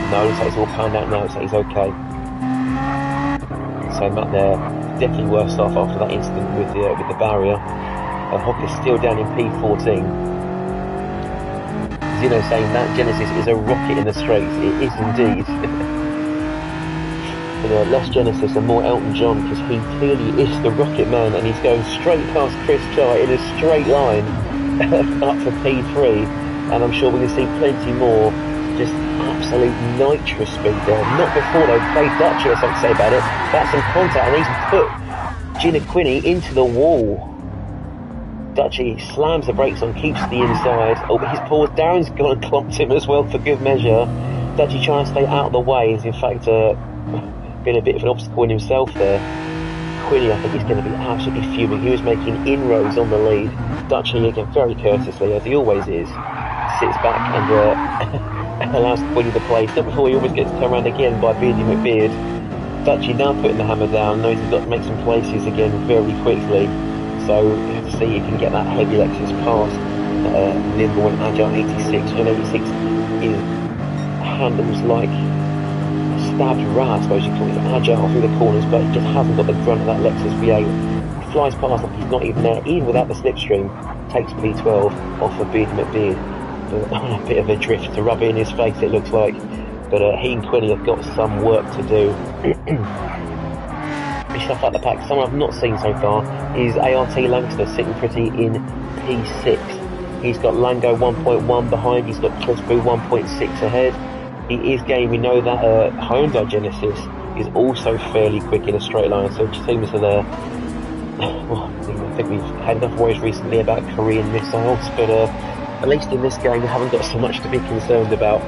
A: No, looks like it's all panned out now, looks like he's okay. So Matt there, definitely worse off after that incident with the barrier. Hocker's still down in P14. Zeno saying that Genesis is a rocket in the straights. It is indeed. But less Genesis and more Elton John, because he clearly is the rocket man, and he's going straight past Chris Char in a straight line up to P3. And I'm sure we're going to see plenty more just absolute nitrous speed there. Not before they've played Dutch or something to say about it. That's some contact, and he's put Ginniquini into the wall. Dutchy slams the brakes on, keeps the inside. Oh, but his paws, Darren's gone and clomped him as well for good measure. Dutchy trying to stay out of the way. He's in fact been a bit of an obstacle in himself there. Quinny, I think he's going to be absolutely fuming. He was making inroads on the lead. Dutchy, again, very courteously, as he always is, sits back and allows Quinny the place. Then before he almost gets turned around again by Beardy McBeard. Dutchy now putting the hammer down, knows he's got to make some places again very quickly. So you have to see if you can get that heavy Lexus past nimble and agile 86. And 86 is handles like stabbed rat, I suppose you call it, agile through the corners, but he just hasn't got the grunt of that Lexus V8. He flies past like he's not even there, even without the slipstream. Takes P12 off of Beardy McBeard. On a bit of a drift to rub it in his face, it looks like. But he and Quinny have got some work to do. Stuff out the pack. Someone I've not seen so far is ART Langster sitting pretty in P6. He's got Lango 1.1 behind. He's got Chris Boo 1.6 ahead. He is game. We know that Hyundai Genesis is also fairly quick in a straight line. So it seems that well, I think we've had enough worries recently about Korean missiles, but at least in this game we haven't got so much to be concerned about.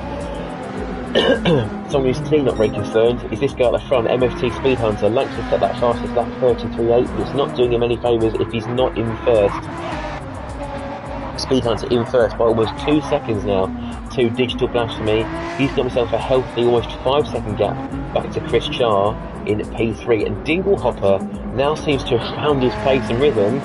A: Someone who's clearly not very concerned is this guy at the front, MFT Speed Hunter. Langster set that fastest lap 33.8, but it's not doing him any favours if he's not in first. Speed Hunter in first by almost 2 seconds now to Digital Blasphemy. He's got himself a healthy almost 5-second gap back to Chris Charr in P3, and Dinglehopper now seems to have found his pace and rhythm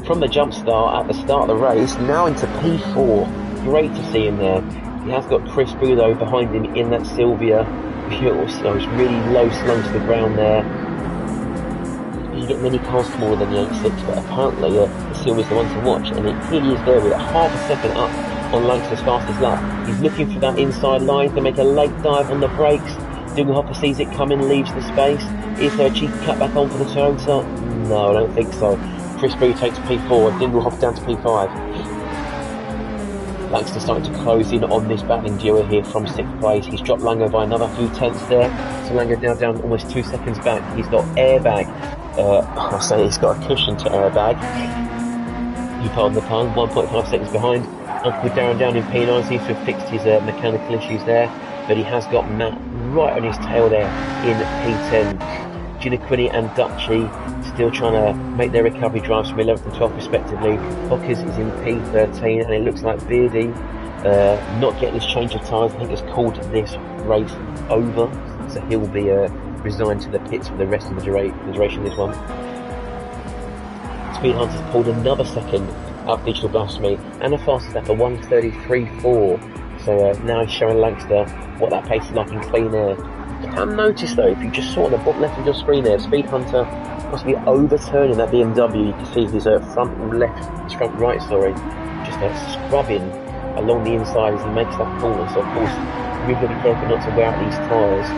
A: from the jump start at the start of the race, now into P4. Great to see him there. He has got Chris Budo behind him in that Sylvia. It's really low slung to the ground there. You get many cars smaller than the 86, but apparently the Sylvia's the one to watch, and it really is there with a half a second up on Langster's fastest lap. He's looking for that inside line to make a late dive on the brakes. Dinglehopper sees it coming, leaves the space. Is there a cheeky cut back on for the Toyota? No, I don't think so. Chris Budo takes P4, Dinglehopper down to P5. Langster starting to close in on this battling duo here from 6th place. He's dropped Lango by another few tenths there. So Lango now down almost 2 seconds back. He's got airbag. I'll say he's got a cushion to airbag. You pardon the pun, 1.5 seconds behind. Uncle Darren down in P9 seems to have fixed his mechanical issues there. But he has got Matt right on his tail there in P10. Gina Quinny and Dutchy still trying to make their recovery drives from 11th and 12th respectively. Hockers is in P13, and it looks like Beardy not getting his change of tyres. I think has called this race over, so he will be resigned to the pits for the rest of the duration of this one. Speed Hunter's pulled another second up Digital Blasphemy, and the fastest lap of 1:33.4. So now he's showing Langster what that pace is like in clean air. You can notice though, if you just saw on the bottom left of your screen there, Speed Hunter possibly overturning that BMW. You can see his front right, just scrubbing along the inside as he makes that corner. So of course, we've got to be careful not to wear out these tyres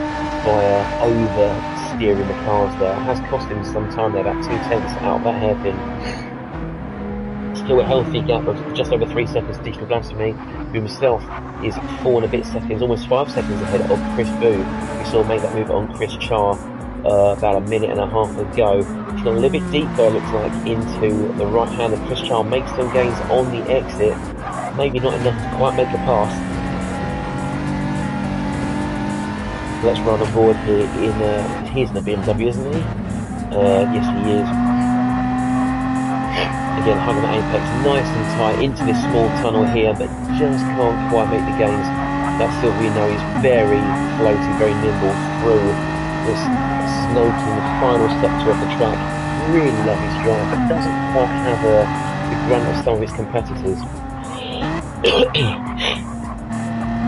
A: by over steering the cars there. It has cost him some time there, about 2 tenths out of that hairpin. Still a healthy gap of just over 3 seconds to Digital Blasphemy, who himself is 4 and a bit seconds, almost 5 seconds ahead of Chris Boo. We saw him make that move on Chris Charr about a minute and a half ago. He's gone a little bit deeper, it looks like, into the right hand, and Chris Charr makes some gains on the exit. Maybe not enough to quite make a pass. Let's run on board here he's in the BMW, isn't he? Yes, he is. Again, hugging the apex nice and tight into this small tunnel here, but just can't quite make the gains. That Sylvia, we know, is very floaty, very nimble through this snoking final sector of the track. Really lovely to drive, but doesn't quite have the grunt of some of his competitors.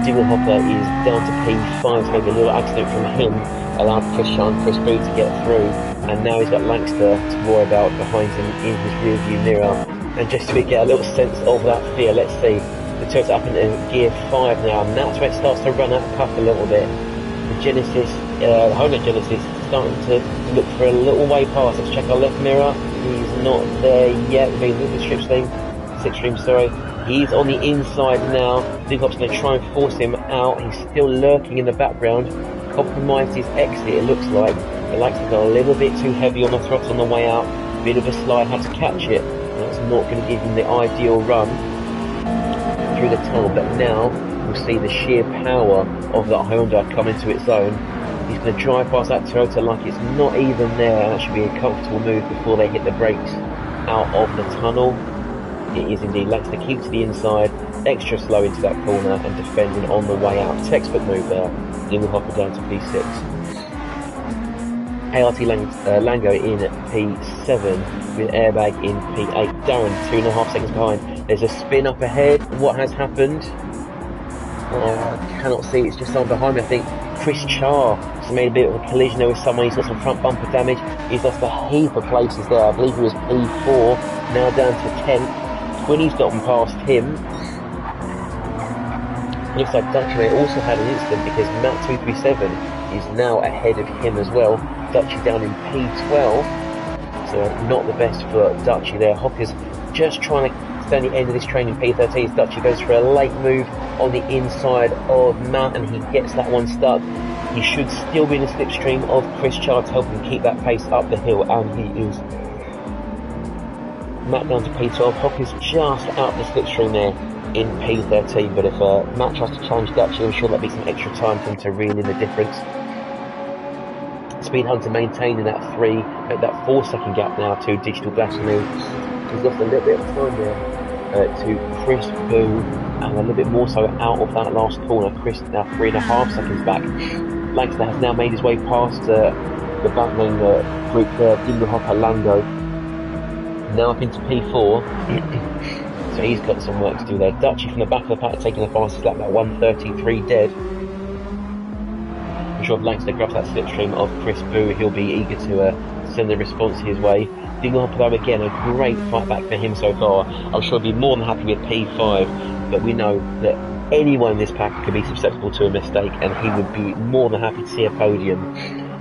A: Dinglehopper is down to P5, so maybe a little accident from him allowed Chris Charr and Chris Boo to get through, and now he's got Langster to worry about behind him in his rear view mirror. And just so we get a little sense of that fear, let's see, the Toyota up into gear 5 now, and that's where it starts to run out of puff a little bit. The Genesis, the Honda Genesis is starting to look for a little way past. Let's check our left mirror. He's not there yet. Slipstream, sorry. He's on the inside now. Dinglehopper's going to try and force him out. He's still lurking in the background. Compromised his exit, it looks like. The lights have got a little bit too heavy on the throttle on the way out. Bit of a slide, had to catch it That's not going to give him the ideal run through the tunnel, but now we'll see the sheer power of that Honda come into its own. He's going to drive past that Toyota like it's not even there. That should be a comfortable move before they hit the brakes out of the tunnel. It is indeed. Likes to keep to the inside, extra slow into that corner and defending on the way out. Textbook move there. Then we'll hop it down to P6. ART Lango in P7 with airbag in P8. Darren 2.5 seconds behind. There's a spin up ahead. What has happened? I cannot see. It's just someone behind me. I think Chris Char has made a bit of a collision there with someone. He's got some front bumper damage. He's lost a heap of places there. I believe he was P4, now down to 10th. Quinny's gotten past him. Looks like Dutchy also had an incident because Matt 237 is now ahead of him as well. Dutchy down in P12, so not the best for Dutchy there. Hocker's just trying to stand the end of this train in P13 as Dutchy goes for a late move on the inside of Matt and he gets that one stuck. He should still be in the slipstream of Chris Chard to help him keep that pace up the hill, and he is. Matt down to P12, Hocker's just out the slipstream there in P13, but if Matt tries to challenge Dutchy, I'm sure there'll be some extra time for him to reel in the difference. Speed Hunter maintaining that 4 second gap now to Digital Blasphemy. He's lost a little bit of time there to Chris Boo, and a little bit more so out of that last corner. Chris now 3.5 seconds back. Langston has now made his way past the battling group there, Dingle Hopper Lango. Now up into P4. So he's got some work to do there. Dutchy from the back of the pack taking the fastest lap, that 1:33 dead. I'm sure if Langston grabs that slipstream of Chris Boo, he'll be eager to send the response his way. Dinglehopper though, again, a great fight back for him so far. I'm sure he'll be more than happy with P5, but we know that anyone in this pack could be susceptible to a mistake, and he would be more than happy to see a podium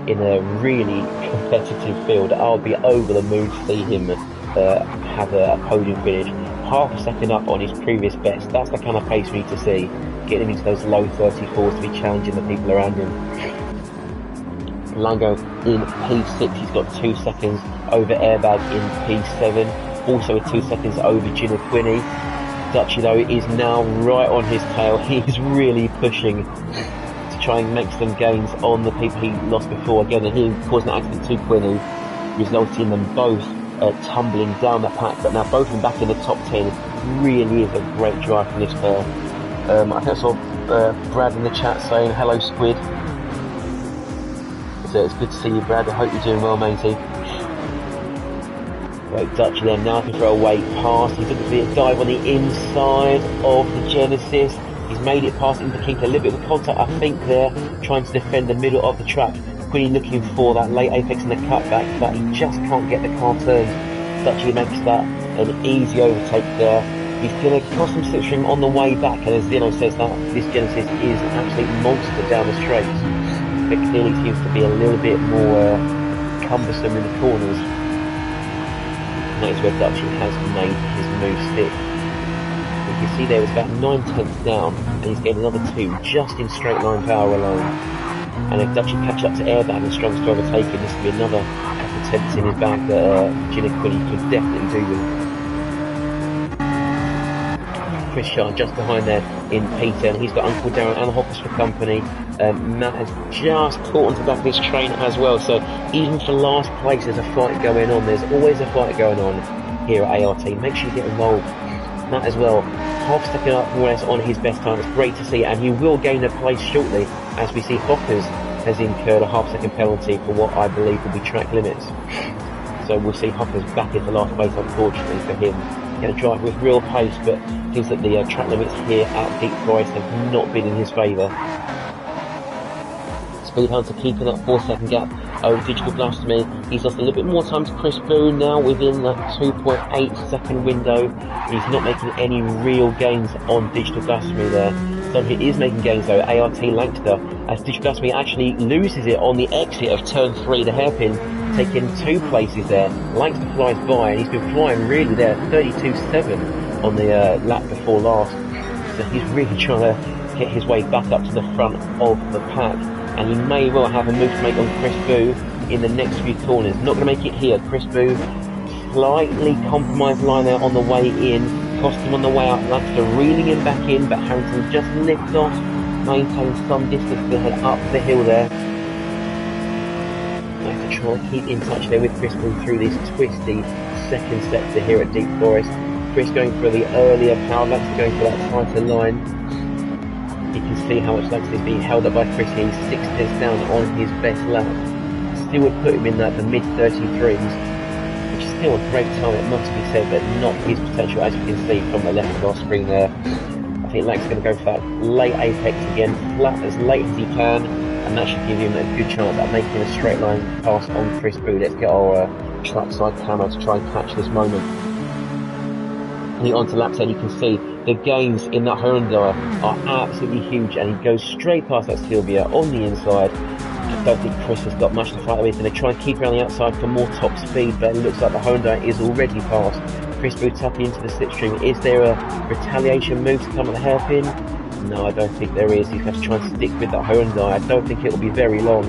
A: in a really competitive field. I'll be over the moon to see him have a podium finish. Half a second up on his previous best. That's the kind of pace we need to see. Getting him into those low 34s to be challenging the people around him. Lango in P6, he's got 2 seconds over airbag in P7. Also with 2 seconds over Gina Quinney. Dutchy though is now right on his tail. He's really pushing to try and make some gains on the people he lost before. Again, he caused an accident to Quinney, resulting in them both tumbling down the pack, but now both of them back in the top 10. Really is a great drive from this pair. I think I saw Brad in the chat saying hello Squid, so it's good to see you, Brad. I hope you're doing well, matey. Right, Dutchy then now looking for a way past. He's looking for a dive on the inside of the Genesis. He's made it past him to keep a little bit of contact, I think, there, trying to defend the middle of the track. Quinny looking for that late apex in the cutback, but he just can't get the car turned. Dutchy makes that an easy overtake there. He's going to cost him slipstream on the way back, and as Zeno says that this Genesis is an absolute monster down the straight, but clearly seems to be a little bit more cumbersome in the corners. And that is where Dutchy has made his move stick. You can see there it's about 9/10 down, and he's getting another 2 just in straight line power alone. And if Dutchy catch up to airbag and struggles to overtake him, this will be another attempt in his back that Gina Quinney could definitely do with. Chris Shard just behind there in P10. He's got Uncle Darren and the Hoppers for company. Matt has just caught onto the back of this train as well, so even for last place there's a fight going on. There's always a fight going on here at ART. Make sure you get involved. Matt as well, half stepping up more or less on his best time. It's great to see, and he will gain a place shortly as we see Hoppers has incurred a half-second penalty for what I believe will be track limits. So we'll see Hoppers back into last place, unfortunately for him. Going to drive with real pace, but seems that the track limits here at Deep Forest have not been in his favour. Speed Hunter keeping that 4 second gap over Digital Blasphemy. He's lost a little bit more time to Chris Boone now within that 2.8 second window. He's not making any real gains on Digital Blasphemy there. So he is making gains though, ART Lancaster, as Digital Blasphemy actually loses it on the exit of turn 3, the hairpin, taking 2 places there. Lancaster flies by, and he's been flying really there, 32.7 on the lap before last. So he's really trying to get his way back up to the front of the pack, and he may well have a move to make on Chris Boo in the next few corners. Not going to make it here. Chris Boo slightly compromised line there on the way in, cost him on the way out. Lancaster reeling him back in, but Harrington just lifts off, maintains some distance to head up the hill there. I have to try and keep in touch there with Chris through this twisty second sector here at Deep Forest. Chris going for the earlier power, Lancaster going for that tighter line. You can see how much Lancaster is being held up by Chris here. He's 6 tenths down on his best lap. Still would put him in the mid 33s, which is still a great time, it must be said, but not his potential, as you can see from the left of our screen there. I think Lancaster's going to go for that late apex again, flat as late as he can, and that should give him a good chance at making a straight line pass on Chris Boo. Let's get our trackside camera to try and catch this moment. Heading on to lap 10, you can see the gains in that Hyundai are absolutely huge, and he goes straight past that Sylvia on the inside. I don't think Chris has got much to fight with, and they try and keep around the outside for more top speed, but it looks like the Hyundai is already past. Chris Boo tapping into the slipstream. Is there a retaliation move to come at the hairpin? No, I don't think there is. He's going to try and stick with that Hyundai. I don't think it will be very long,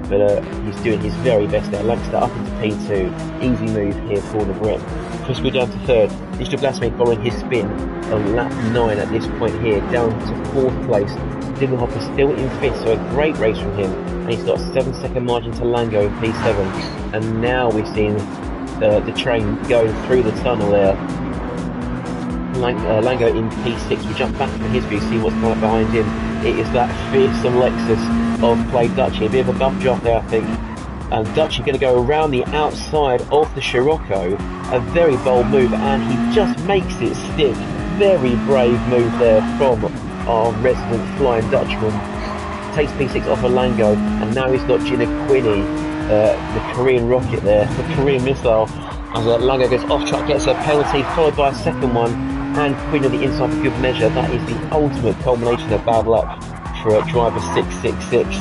A: but he's doing his very best there. Lancaster up into P2. Easy move here for the Brit. Chris Boo down to third. Digital Blasphemy following his spin on lap 9 at this point here, down to 4th place. Dylan Hopper still in 5th, so a great race from him. And he's got a 7-second margin to Lango in P7. And now we've seen the train going through the tunnel there. Lango in P6. We jump back from his view, see what's coming up behind him. It is that fearsome Lexus of Play Dutchy. A bit of a bump drop there, I think. And Dutchy going to go around the outside of the Scirocco. A very bold move, and he just makes it stick. Very brave move there from our resident Flying Dutchman. Takes P6 off of Lango, and now he's got Gina Quinney, the Korean rocket there, the Korean missile. As Lango goes off track, gets a penalty, followed by a second one, and Quinn on the inside for good measure. That is the ultimate culmination of bad luck for driver 666.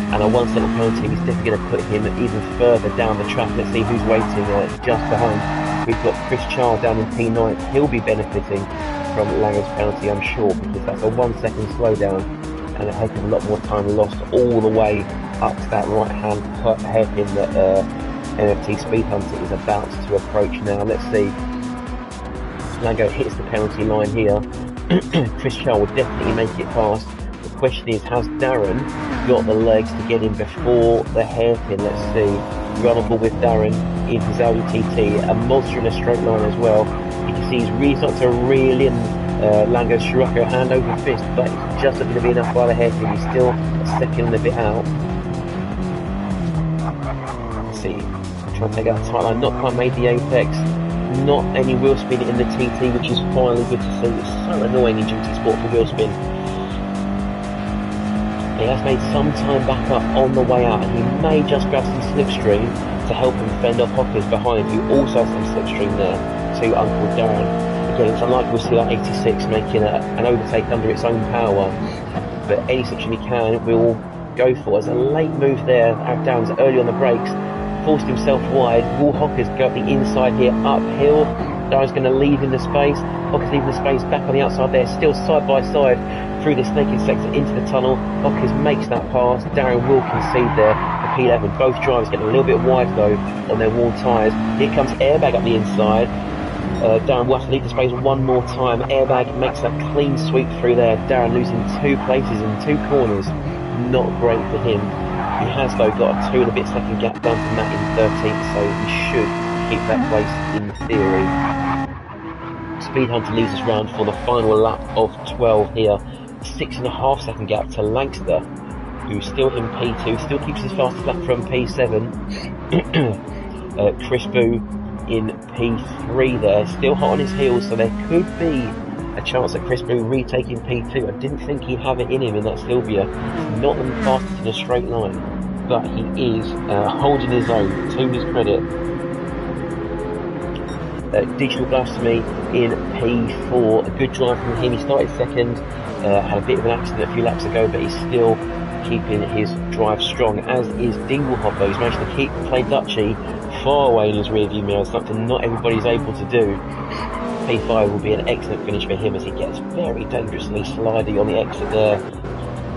A: And a 1 second penalty is definitely going to put him even further down the track. Let's see who's waiting just behind. We've got Chris Charles down in P9. He'll be benefiting from Lango's penalty, I'm sure, because that's a 1 second slowdown and a heck of a lot more time lost all the way up to that right hand hairpin that NFT Speed Hunter is about to approach now. Let's see. Lango hits the penalty line here. Chris Charles will definitely make it past. The question is, has Darren got the legs to get him before the hairpin? Let's see. Runnable with Darren in his Audi TT, a monster in a straight line as well. You can see he's really starting to reel in Lango's Scirocco hand over fist, but it's just going to be enough by the hairpin. He's still a second and a bit out. Let's see. Trying to take out the tight line, not quite made the apex. Not any wheel spin in the TT, which is finally good to see. It's so annoying in GT Sport for wheel spin. He has made some time back up on the way out, and he may just grab some slipstream to help him fend off Hoppers behind, who also has some slipstream there to Uncle Darren. Again, it's unlikely we'll see that 86 making an overtake under its own power, but any slipstream he can will go for. There's a late move there. Darren's early on the brakes, forced himself wide. Will Hockers go up the inside here, uphill. Darren's going to leave in the space. Hockers leaving the space, back on the outside there, still side by side through the snaking sector into the tunnel. Hockers makes that pass. Darren will concede there for P11. Both drivers getting a little bit wide though on their worn tyres. Here comes Airbag up the inside. Darren will have to leave the space one more time. Airbag makes that clean sweep through there. Darren losing 2 places in 2 corners. Not great for him. He has though got a 2 and a bit second gap down from Matt in 13th, so he should keep that place in theory. Speed Hunter leads us round for the final lap of 12 here. 6.5 second gap to Lancaster, who's still in P2, still keeps his fastest lap from P7. Chris Boo in P3 there, still hot on his heels, so there could be a chance that Chris Boo retaking P2. I didn't think he'd have it in him in that Sylvia. He's not the fastest in a straight line, but he is holding his own, to his credit. Digital Blasphemy in P4, a good drive from him. He started second, had a bit of an accident a few laps ago, but he's still keeping his drive strong, as is Dinglehopper. He's managed to keep Play Dutchy far away in his rearview mirror, something not everybody's able to do. P5 will be an excellent finish for him as he gets very dangerously slidey on the exit there.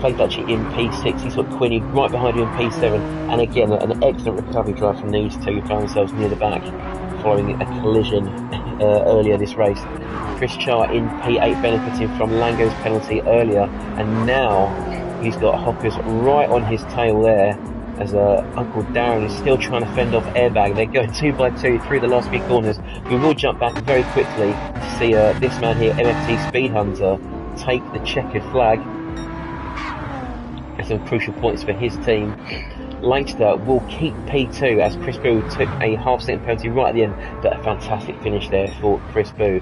A: Play Dutchy in P6. He's got Quinny right behind him in P7. And again, an excellent recovery drive from these two. Found themselves near the back following a collision earlier this race. Chris Char in P8 benefiting from Lango's penalty earlier. And now he's got Hockers right on his tail there, as Uncle Darren is still trying to fend off Airbag. They're going 2 by 2 through the last few corners. We will jump back very quickly to see this man here, MFT Speed Hunter, take the checkered flag. And some crucial points for his team. Lancaster will keep P2 as Chris Boo took a half-second penalty right at the end, but a fantastic finish there for Chris Boo.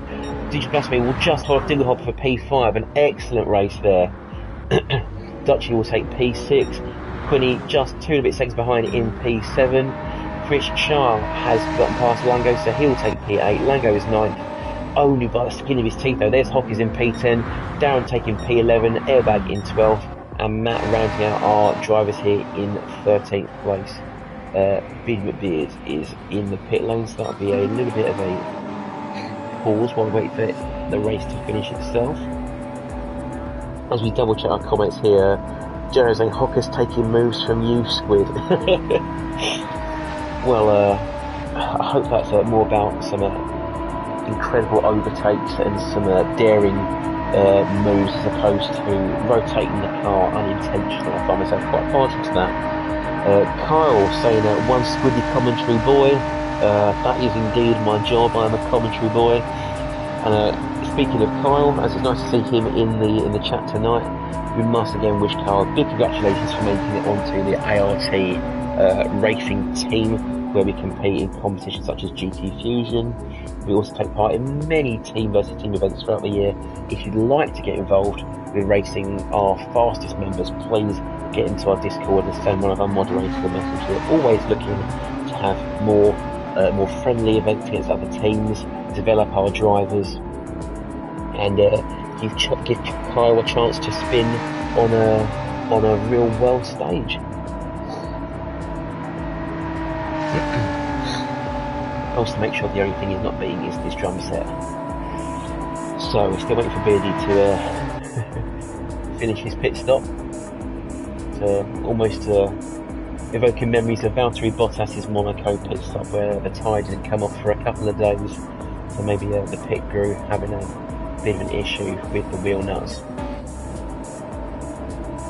A: Digital Blasphemy will just hold off Dinglehopper for P5, an excellent race there. Dutchy will take P6. Quinny just 2 seconds behind in P7. Chris Char has gotten past Lango, so he'll take P8. Lango is 9th, only by the skin of his teeth though. There's Hockey's in P10, Darren taking P11, Airbag in 12th, and Matt rounding out our drivers here in 13th place. Bid McBeard is in the pit lane, so that'll be a little bit of a pause while we wait for the race to finish itself. As we double check our comments here, Jerry saying Hocker's taking moves from you, Squid. Well, I hope that's more about some incredible overtakes and some daring moves as opposed to rotating the car unintentionally. I find myself quite partial to that. Kyle saying one Squiddy commentary boy. That is indeed my job. I am a commentary boy. And speaking of Kyle, as it's nice to see him in the chat tonight, we must again wish Kyle big congratulations for making it onto the ART racing team, where we compete in competitions such as GT Fusion. We also take part in many team versus team events throughout the year. If you'd like to get involved with racing our fastest members, please get into our Discord and send one of our moderators a message. We're always looking to have more friendly events against other teams, develop our drivers, and give Kyle a chance to spin on a real world stage. Also, to make sure the only thing he's not beating is this drum set. So we're still waiting for Beardy to finish his pit stop. Almost evoking memories of Valtteri Bottas's Monaco pit stop, where the tyre didn't come off for a couple of days. So maybe the pit crew having a bit of an issue with the wheel nuts.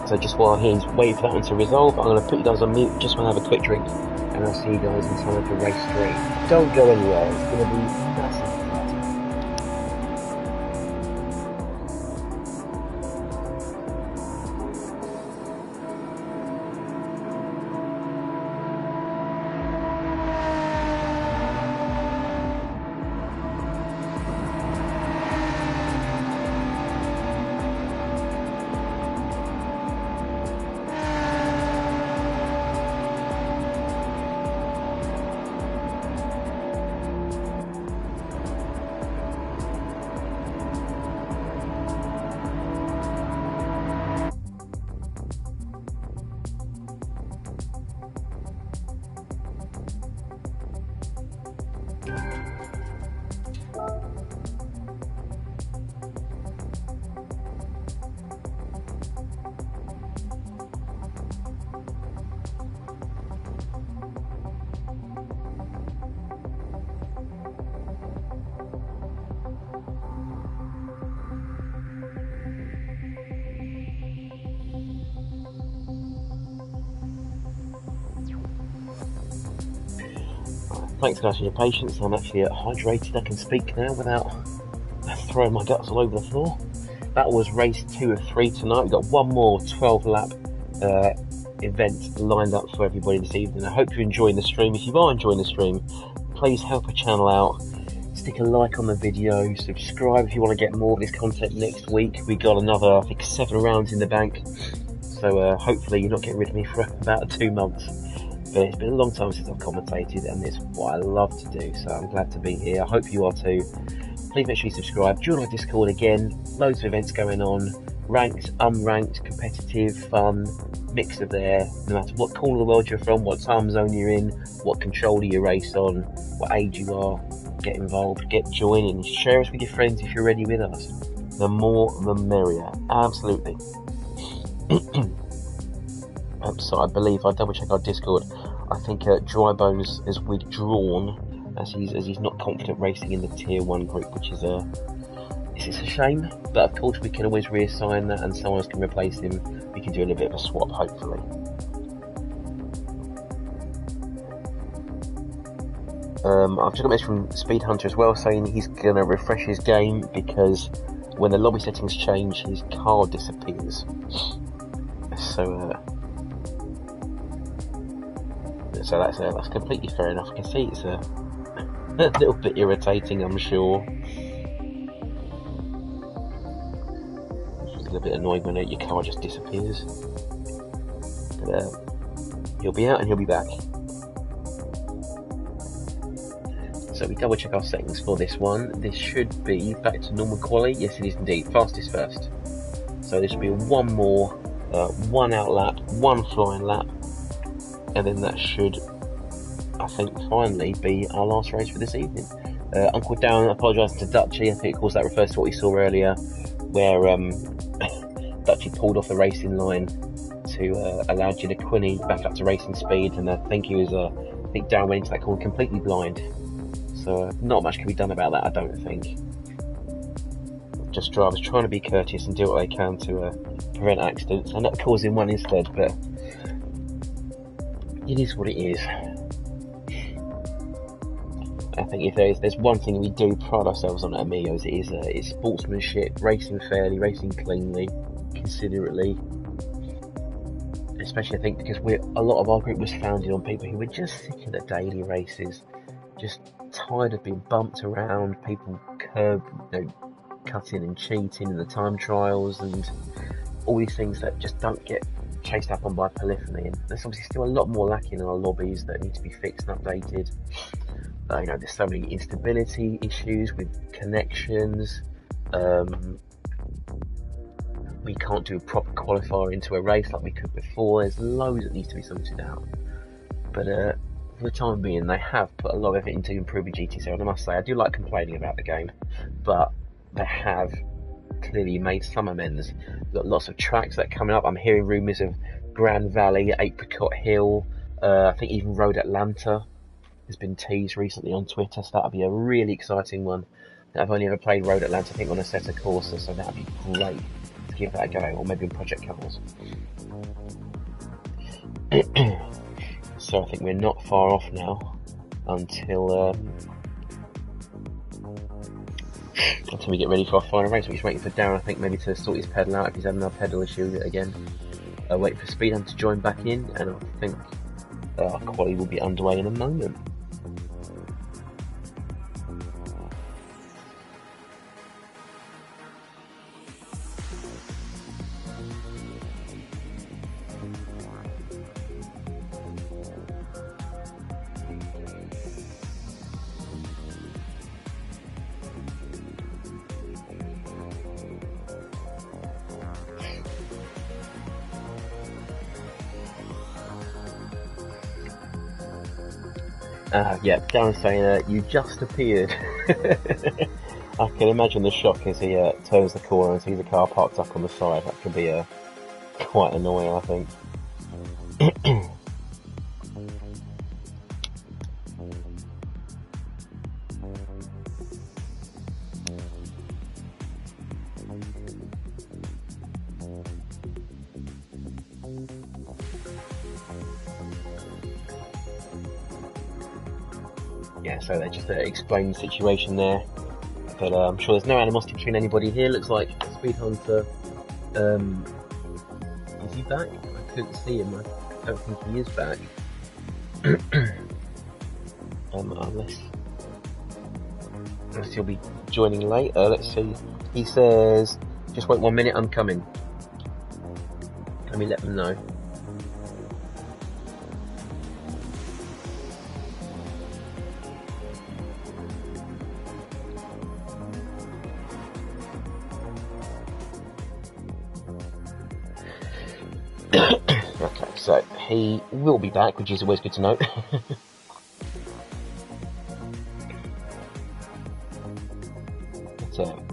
A: So just while he's waiting for that one to resolve, I'm going to put you guys on mute, just want to have a quick drink, and I'll see you guys in time for race 3. Don't go anywhere, it's going to be massive. Thanks guys for your patience. I'm actually hydrated. I can speak now without throwing my guts all over the floor. That was race 2 of 3 tonight. We've got one more 12 lap event lined up for everybody this evening. I hope you're enjoying the stream. If you are enjoying the stream, please help the channel out. Stick a like on the video, subscribe if you want to get more of this content next week. We got another, I think, 7 rounds in the bank. So hopefully you're not getting rid of me for about 2 months. But it's been a long time since I've commentated, and it's what I love to do, so I'm glad to be here. I hope you are too. Please make sure you subscribe. Join our Discord again. Loads of events going on. Ranked, unranked, competitive, fun, mix of there. No matter what corner of the world you're from, what time zone you're in, what controller you race on, what age you are, get involved, get joining. Share us with your friends if you're ready with us. The more, the merrier. Absolutely. So I believe, I double check our Discord, I think Drybones has withdrawn as he's not confident racing in the Tier 1 group, which is it's a shame, but of course we can always reassign that and someone else can replace him. We can do a little bit of a swap, hopefully. I've just got a message from Speed Hunter as well saying he's going to refresh his game because when the lobby settings change, his car disappears. So that's completely fair enough. I can see it's a little bit irritating, I'm sure. It's a little bit annoying when your car just disappears. But he'll be out and he'll be back. So we double check our settings for this one. This should be back to normal quality. Yes, it is indeed. Fastest first. So this will be one more, one out lap, one flying lap, and then that should, I think, finally be our last race for this evening. Uncle Down apologising to Dutchy. I think, of course, that refers to what we saw earlier, where Dutchy pulled off the racing line to allow Gina Quinney back up to racing speed, and I think he was, I think Darren went into that corner completely blind. So not much can be done about that, I don't think. Just drivers trying to be courteous and do what they can to prevent accidents and not causing one instead, but it is what it is. I think if there's one thing we do pride ourselves on at Amigos, it is it's sportsmanship, racing fairly, racing cleanly, considerately. Especially I think because a lot of our group was founded on people who were just sick of the daily races, just tired of being bumped around, people cutting and cheating in the time trials and all these things that just don't get chased up on by polyphony. And there's obviously still a lot more lacking in our lobbies that need to be fixed and updated. There's so many instability issues with connections. We can't do a proper qualifier into a race like we could before. There's loads that needs to be sorted out. But for the time being, they have put a lot of effort into improving GT series. And I must say, I do like complaining about the game, but they have clearly made some amends. We've got lots of tracks that are coming up. I'm hearing rumours of Grand Valley, Apricot Hill, I think even Road Atlanta has been teased recently on Twitter, so that'll be a really exciting one. I've only ever played Road Atlanta, I think, on a set of Corsa, so that'd be great to give that a go, or maybe in Project Cars. So I think we're not far off now until we get ready for our final race. We're just waiting for Darren, I think, maybe to sort his pedal out if he's had another pedal issue again. Waiting for Speedhunter to join back in, and I think our quali will be underway in a moment. Yeah, Darren's saying, you just appeared. I can imagine the shock as he turns the corner and sees the car parked up on the side. That could be quite annoying, I think. Yeah, so that just explains the situation there. But I'm sure there's no animosity between anybody here. Looks like Speed Hunter. Is he back? I couldn't see him. I don't think he is back. Unless he'll be joining later. Let's see. He says, "Just wait 1 minute. I'm coming." Let me let them know. Okay, so he will be back, which is always good to know.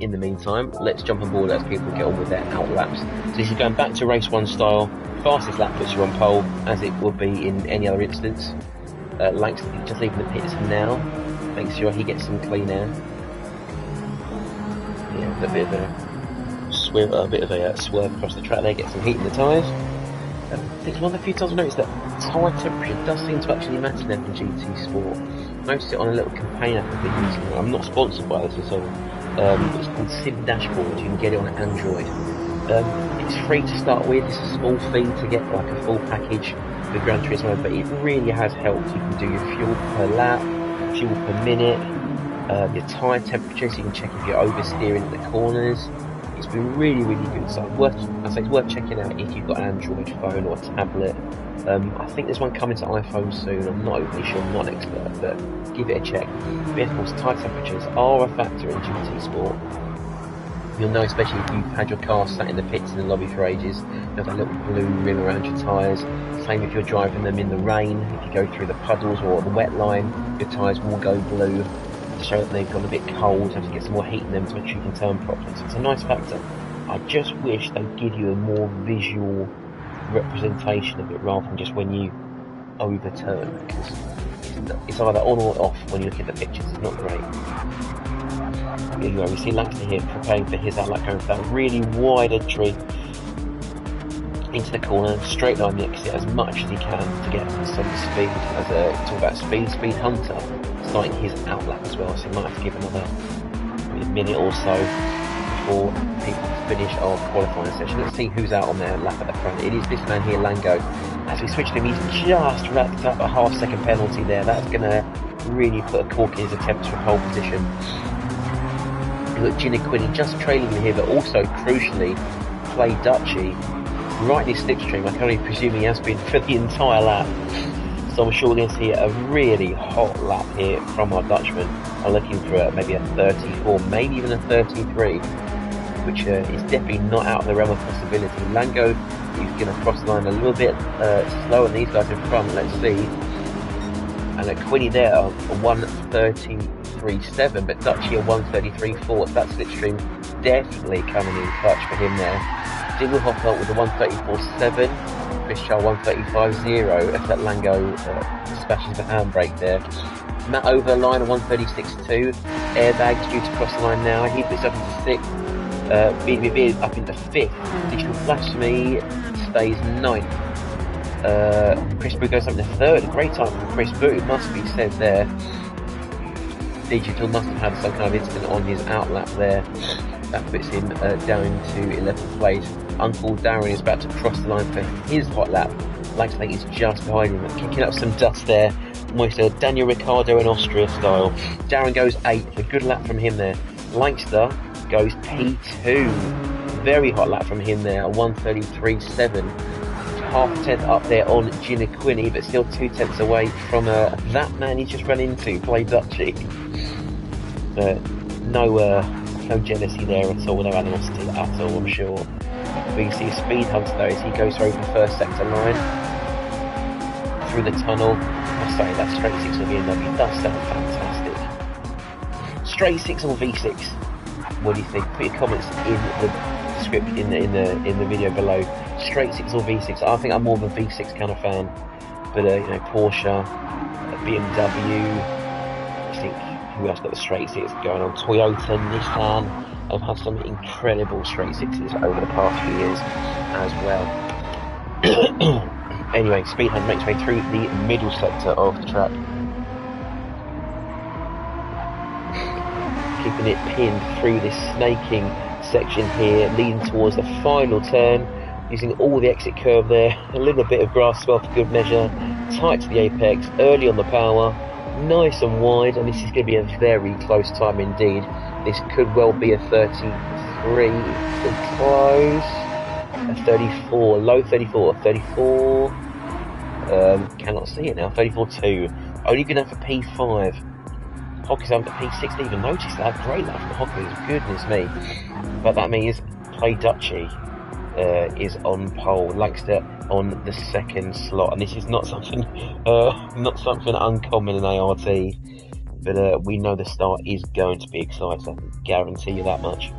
A: in the meantime, let's jump on board as people get on with their out laps. So this is going back to race 1 style. Fastest lap puts you on pole, as it would be in any other instance. Langston just leaving the pits now. Make sure he gets some clean air. Yeah, a bit of a swerve across the track there, get some heat in the tyres. I think one of the few times I've noticed that tyre temperature does seem to actually matter now in GT Sport. I noticed it on a little campaign app I've been using. I'm not sponsored by this at all. It's called Sim Dashboard. You can get it on Android. It's free to start with. It's a small fee to get like a full package with Gran Turismo, but it really has helped. You can do your fuel per lap, fuel per minute, your tyre temperature, so you can check if you're oversteering at the corners. It's been really, really good. So it's worth checking out if you've got an Android phone or a tablet. I think there's one coming to iPhone soon. I'm not overly sure. I'm not an expert, but give it a check. But of course, tyre temperatures are a factor in GT Sport. You'll know, especially if you've had your car sat in the pits in the lobby for ages, you have that little blue rim around your tyres. Same if you're driving them in the rain. If you go through the puddles or the wet line, your tyres will go blue to show that they've gone a bit cold. You have to get some more heat in them to make sure you can turn properly. So it's a nice factor. I just wish they'd give you a more visual representation of it rather than just when you overturn, because it's either on or off when you look at the pictures. It's not great. Anyway, we see Langston here preparing for his outlap, going for that really wide entry into the corner, straight line the exit as much as he can to get some speed. As talk about speed Hunter starting his outlap as well, so he might have to give another minute or so before people finish our qualifying session. Let's see who's out on their lap at the front. It is this man here, Lango. As we switch to him, he's just racked up a half-second penalty there. That's going to really put a cork in his attempts for pole position. Look, Ginniquini just trailing him here, but also crucially play Dutchy right in his slipstream. I can only presume he has been for the entire lap. So I'm sure we're going to see a really hot lap here from our Dutchman. I'm looking for maybe a 34, maybe even a 33, which is definitely not out of the realm of possibility. Lango is going to cross the line a little bit slower than these guys in front. Let's see. And at Quinny there, a 1:33.7, but Dutchy a 1:33.4. That slipstream definitely coming in clutch for him there. Dinglehopper with a 1:34.7, Chris Charles 1:35.0 as that Lango smashes the handbrake there. Matt over the line, a 1:36.2. Airbags due to cross the line now. He puts up into 6th. BBB up into 5th. Digital Flash to me stays 9th. Chris Boo goes up to 3rd. A great time from Chris Boo, it must be said there. Digital must have had some kind of incident on his outlap there. That puts him down to 11th place. Uncle Darren is about to cross the line for his hot lap. Langston is just behind him, kicking up some dust there. Almost a Daniel Ricciardo in Austria style. Darren goes 8th. A good lap from him there. Langston goes P2. Very hot lap from him there. A 1:33.7. Half a tenth up there on Ginniquini, but still 2 tenths away from that man he just ran into, play Dutchy. No jealousy there at all, no animosity at all, I'm sure. We can see Speed Hunter though as he goes over the first sector line through the tunnel. I say that straight 6 on BMW does sound fantastic. Straight 6 or V6? What do you think? Put your comments in the description in the video below. Straight 6 or V6? I think I'm more of a V6 kind of fan, but Porsche, BMW. I think who else got the straight 6 going on? Toyota, Nissan. I've had some incredible straight 6s over the past few years as well. Anyway, Speedhand makes way through the middle sector of the track, keeping it pinned through this snaking section here, leading towards the final turn, using all the exit curve there. A little bit of grass swell for good measure, tight to the apex, early on the power, nice and wide, and this is going to be a very close time indeed. This could well be a 33, close, a 34, low 34, 34, cannot see it now, 34.2, only good enough for P5. Hockey's over to P6, didn't even notice that. Great lap from Hockey, goodness me. But that means Play Dutchy is on pole, Langston on the 2nd slot, and this is not something uncommon in ART. But we know the start is going to be exciting, I can guarantee you that much.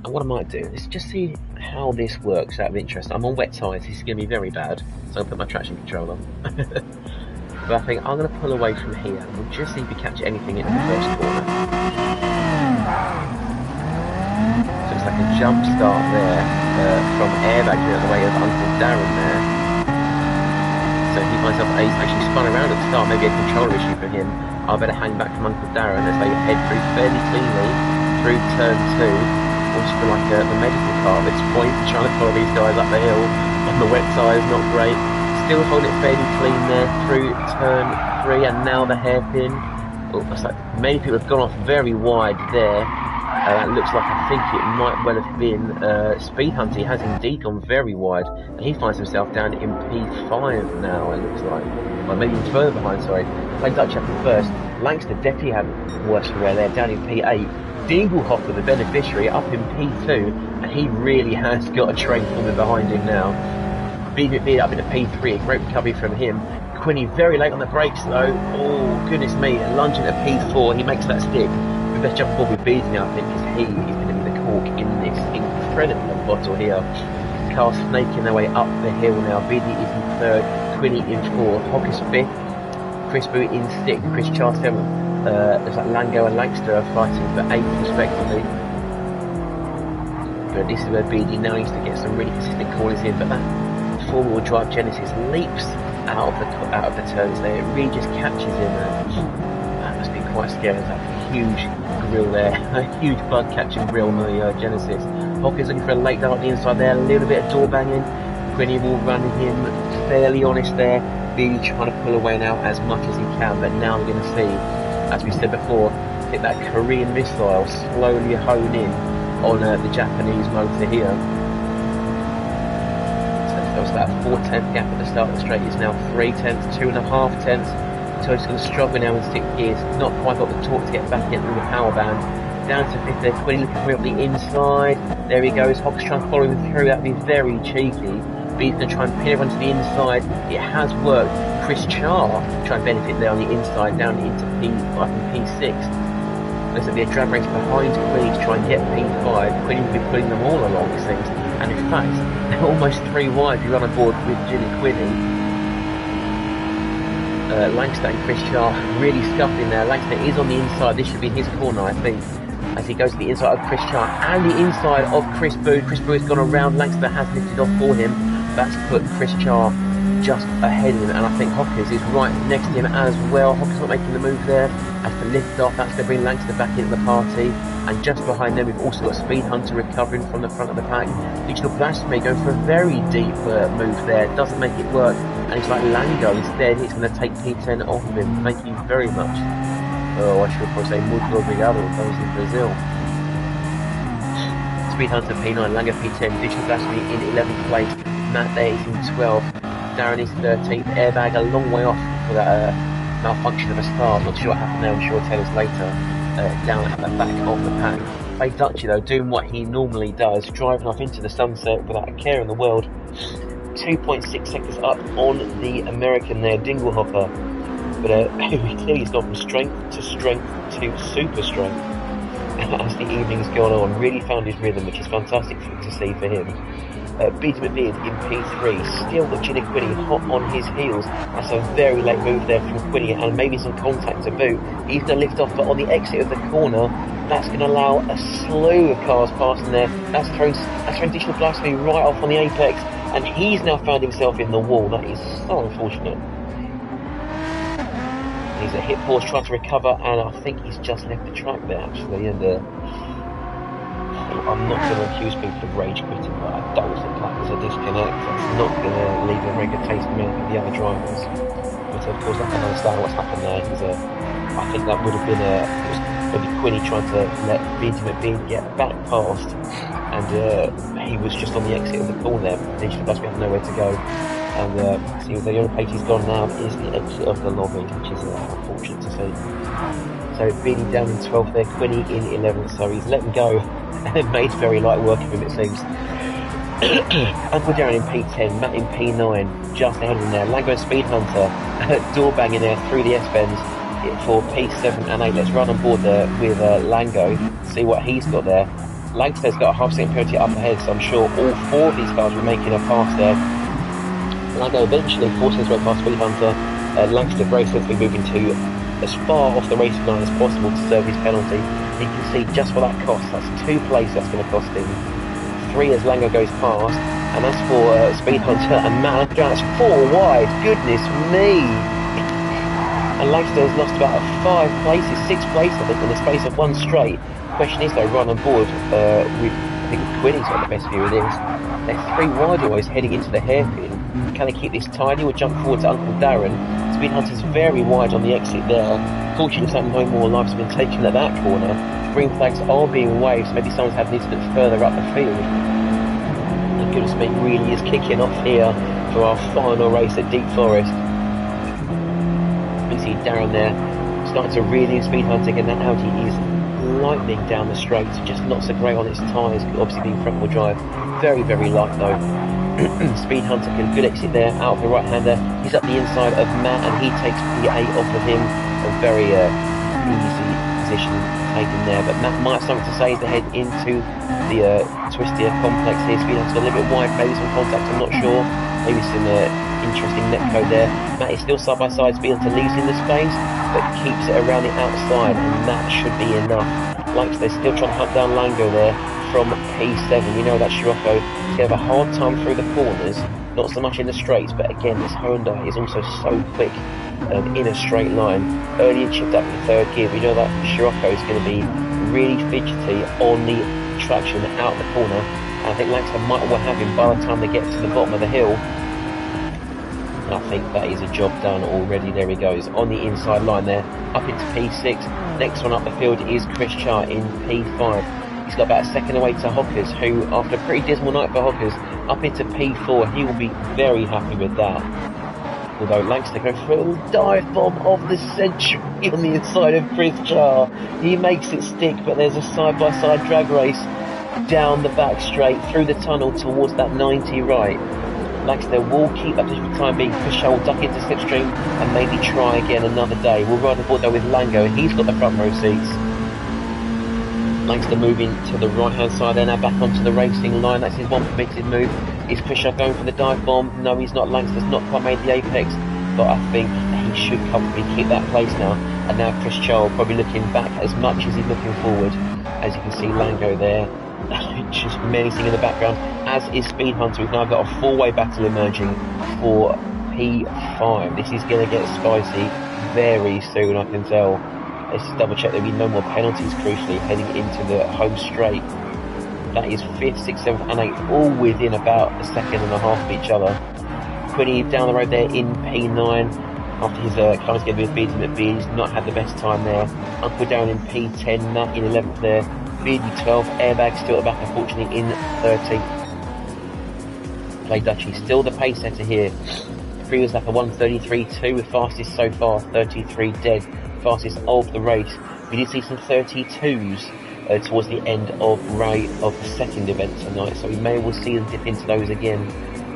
A: And what I might do is just see how this works out of interest. I'm on wet tyres, this is going to be very bad, so I'll put my traction control on. But I think I'm going to pull away from here, and we'll just see if we catch anything in the first corner. So it's like a jump start there from airbag out of the way of Uncle Darren there. So he finds out he's actually spun around at the start, maybe a controller issue for him. I better hang back from Uncle Darren as they head through fairly cleanly through turn 2. Also for like the medical car at this point, trying to follow these guys up the hill on the wet tyres, not great. Still holding it fairly clean there through turn 3, and now the hairpin. Oh, it's like many people have gone off very wide there. That looks like, I think it might well have been Speed Hunter. He has indeed gone very wide, and he finds himself down in P5 now, it looks like. Well, maybe even further behind, sorry. Played Dutch up at first. Langston definitely had worse for wear there, down in P8. Dinglehopper, the beneficiary, up in P2, and he really has got a train forming behind him now. BBB up into P3, a great recovery from him. Quinny very late on the brakes though. Oh, goodness me, lunging at P4, he makes that stick. The best jump forward with Beasley now, I think, because he is going to be the cork in this incredible bottle here. Cars snaking their way up the hill now. Beasley is in 3rd, Quinny in 4th, Hock is 5th, Chris Boo in 6th, Chris Charles 7th. There's like Lango and Langster are fighting for 8th respectively. But this is where BD now needs to get some really consistent corners in, but that 4-wheel drive Genesis leaps out of the turns there. It really just catches him. That must be quite scary. There's that huge grill there, a huge bug catching grill on the Genesis. Hawkins looking for a late dart on the inside there, a little bit of door banging. Quinny will run him fairly honest there. BD trying to pull away now as much as he can, but now we're going to see, as we said before, hit that Korean missile slowly hone in on the Japanese motor here. So there was about a 4/10 gap at the start of the straight. It's now 3/10, 2.5 tenths. So it's going to struggle now in 6 gears. Not quite got the torque to get back in through the power band. Down to 5th there, Quinny looking for him on the inside. There he goes. Hawk's trying to follow him through. That'd be very cheeky. But he's going to try and pin everyone to the inside. It has worked. Chris Char trying to benefit there on the inside, down into P5 and P6. Looks like there'll be a drag race behind Quinny to try and get P5. Quinny will be putting them all along, it seems. And in fact, they're almost 3 wide if you run on board with Ginny Quinny. Langster and Chris Char really scuffing there. Langster is on the inside. This should be his corner, I think, as he goes to the inside of Chris Char and the inside of Chris Boo. Chris Boo has gone around. Langster has lifted off for him. That's put Chris Char just ahead of him, and I think Hockers is right next to him as well. Hockers not making the move there. As the lift off, that's going to bring Langster back into the party. And just behind them, we've also got Speed Hunter recovering from the front of the pack. Digital Blasphemy going for a very deep move there. Doesn't make it work. And it's like Lango instead. He's going to take P10 off of him. Thank you very much. Oh, I should probably say muito obrigado if I was in Brazil. Speed Hunter P9, Lango P10, Digital Blasphemy in 11th place. Matt there is in 12th. Darren is 13th. Airbag a long way off for that malfunction of a start. Not sure what happened there. I'm sure he'll tell us later. Down at the back of the pack. Play Dutchy though, doing what he normally does, driving off into the sunset without a care in the world. 2.6 seconds up on the American there, Dinglehopper. But clearly he's gone from strength to super strength as the evening's gone on. Really found his rhythm, which is fantastic to see for him. Beat McBeard in P3, still got Ginny Quinny hot on his heels. That's a very late move there from Quinny, and maybe some contact to boot. He's going to lift off, but on the exit of the corner, that's going to allow a slew of cars passing there. That's thrown Digital Blasphemy right off on the apex, and he's now found himself in the wall. That is so unfortunate. He's a hit pause trying to recover, and I think he's just left the track there actually. And I'm not going to accuse people of rage quitting, but I don't think that was a disconnect. That's not going to leave a very good taste in the mouth of the other drivers. But of course I can understand what's happened there. I think that would have been maybe Quinny trying to let Beatty McBean get back past, and he was just on the exit of the corner there. Digital Blasphemy had nowhere to go. And see, the only place he's gone now is the exit of the lobby, which is unfortunate to see. So Beanie down in 12th there, Quinny in 11th, so he's let him go and made very light work of him, it seems. Uncle Darren in P10, Matt in P9, just ahead of him there. Lango and Speed Hunter, door banging there through the S-bends for P7 and 8. Let's run on board there with Lango, see what he's got there. Langster's got a half-second penalty up ahead, so I'm sure all 4 of these cars were making a pass there. Lango eventually forcing his way past Speed Hunter. Langster very sensibly moving to as far off the racing line as possible to serve his penalty. You can see just for that cost, that's 2 places that's going to cost him. 3 as Lango goes past, and that's for Speed Hunter and Matt. That's 4 wide, goodness me! And Langster has lost about 5 places, 6 places I think in the space of 1 straight. Question is though, run on board with, I think Quinny's got the best view of this. They're 3 wide always heading into the hairpin. Can they keep this tidy or jump forward to Uncle Darren? Speed Hunter's very wide on the exit there. Fortunately, no more life's been taken at that corner. Green flags are being waved, so maybe someone's had an incident further up the field. And goodness me, really is kicking off here for our final race at Deep Forest. You see Darren there starting to really Speed Hunter, and that Audi is lightning down the straight, just not so great on its tyres, obviously being front wheel drive. Very, very light though. Speed Hunter can good exit there out of the right hander. He's up the inside of Matt and he takes P8 off of him. A very easy position taken there, but Matt might have something to say as they head into the twistier complex here. Speed Hunter's got a little bit wide, maybe some contact, I'm not sure. Maybe some interesting net code there. Matt is still side by side. Speed Hunter losing the space, but keeps it around the outside, and that should be enough. Like they're still trying to hunt down Lango there from P7. You know that Scirocco is going to have a hard time through the corners, not so much in the straights, but again this Hyundai is also so quick in a straight line. Early and chipped up in 3rd gear, but you know that Scirocco is going to be really fidgety on the traction out the corner, and I think Langster might well have him by the time they get to the bottom of the hill. I think that is a job done already. There he goes on the inside line there, up into P6. Next one up the field is Chris Char in P5. He's got about a second away to Hockers, who after a pretty dismal night for Hockers, up into P4. He will be very happy with that. Although Langster goes for a dive bomb of the century on the inside of Chris Char. He makes it stick, but there's a side-by-side drag race down the back straight through the tunnel towards that 90 right. Langster will keep up for the time being. Chris Char will duck into slipstream and maybe try again another day. We'll ride aboard though with Lango. He's got the front row seats. Langster moving to the right hand side there, now back onto the racing line. That's his one permitted move. Is Chris Char going for the dive bomb? No, he's not. Langster's not quite made the apex, but I think he should comfortably keep that place now. And now Chris Char probably looking back as much as he's looking forward. As you can see, Lango there just menacing in the background, as is Speed Hunter. We've now got a 4-way battle emerging for P5. This is going to get spicy very soon, I can tell. Let's just double check there'll be no more penalties, crucially, heading into the home straight. That is 5th, 6th, 7th and 8th, all within about a second and a half of each other. Quinny down the road there in P9. After his climb together with Beardy McBeard, he's not had the best time there. Uncle Darren in P10, Nat in 11th there. Beardy 12, Airbag still at the back, unfortunately, in 13th. Play Dutchie, still the pace setter here. Previous lap a 1:33.2 with fastest so far, 33 dead, fastest of the race. We did see some 32s towards the end of the second event tonight, so we may well see them dip into those again.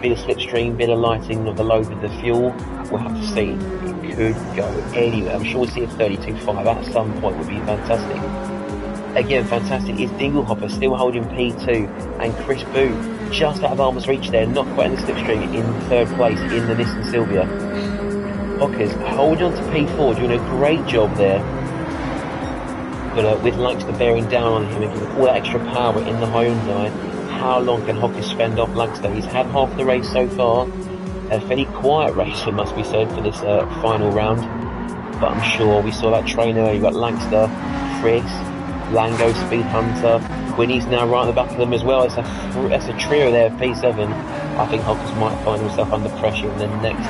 A: Bit of slipstream, bit of lighting of the load with the fuel. We'll have to see. It could go anywhere. I'm sure we'll see a 32.5 at some point. Would be fantastic. Again, fantastic is Dinglehopper still holding P2, and Chris Boo just out of arm's reach there, not quite in the slipstream, in 3rd place in the Nissan Silvia. Hockers holding on to P4, doing a great job there. But with Langster bearing down on him and giving all that extra power in the Hyundai, how long can Hockers spend off Langster? He's had half the race so far. A fairly quiet race, it must be said, for this final round. But I'm sure we saw that train earlier. You've got Langster, Chris, Lango, Speed Hunter. Quinny's now right at the back of them as well. That's a trio there, P7. I think Hockers might find himself under pressure in the next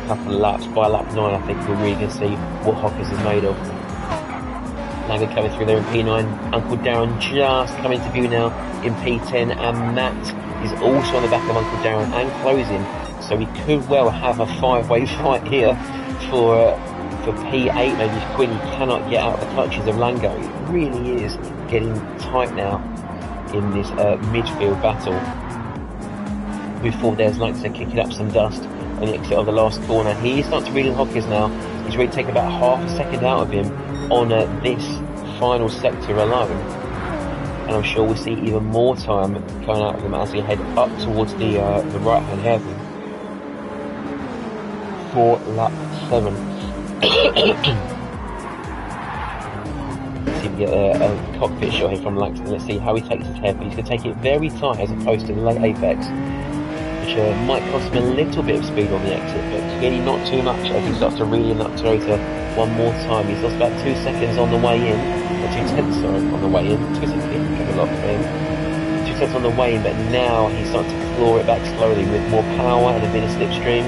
A: couple of laps. By lap 9, I think we're really going to see what Hockers is made of. Lango coming through there in P9. Uncle Darren just coming to view now in P10. And Matt is also on the back of Uncle Darren and closing. So we could well have a 5-way fight here for P8, maybe if Quinny cannot get out of the clutches of Lango. It really is getting tight now in this midfield battle. move forward there as Lancaster kicking up some dust on the exit of the last corner. He is starting to reel in Hockers now. He's really taken about half a second out of him on this final sector alone. And I'm sure we'll see even more time coming out of him as we head up towards the right-hand hairpin for lap 7. Let's see if we get a cockpit shot here from Langston. Let's see how he takes his hairpin. He's going to take it very tight as opposed to the late apex, which might cost him a little bit of speed on the exit, but clearly not too much as he starts to reel in that Toyota one more time. He's lost about 2 seconds on the way in, or 2 tenths on the way in. 2 seconds, a lot for him. 2 tenths on the way in, but now he's starting to claw it back slowly with more power and a bit of slipstream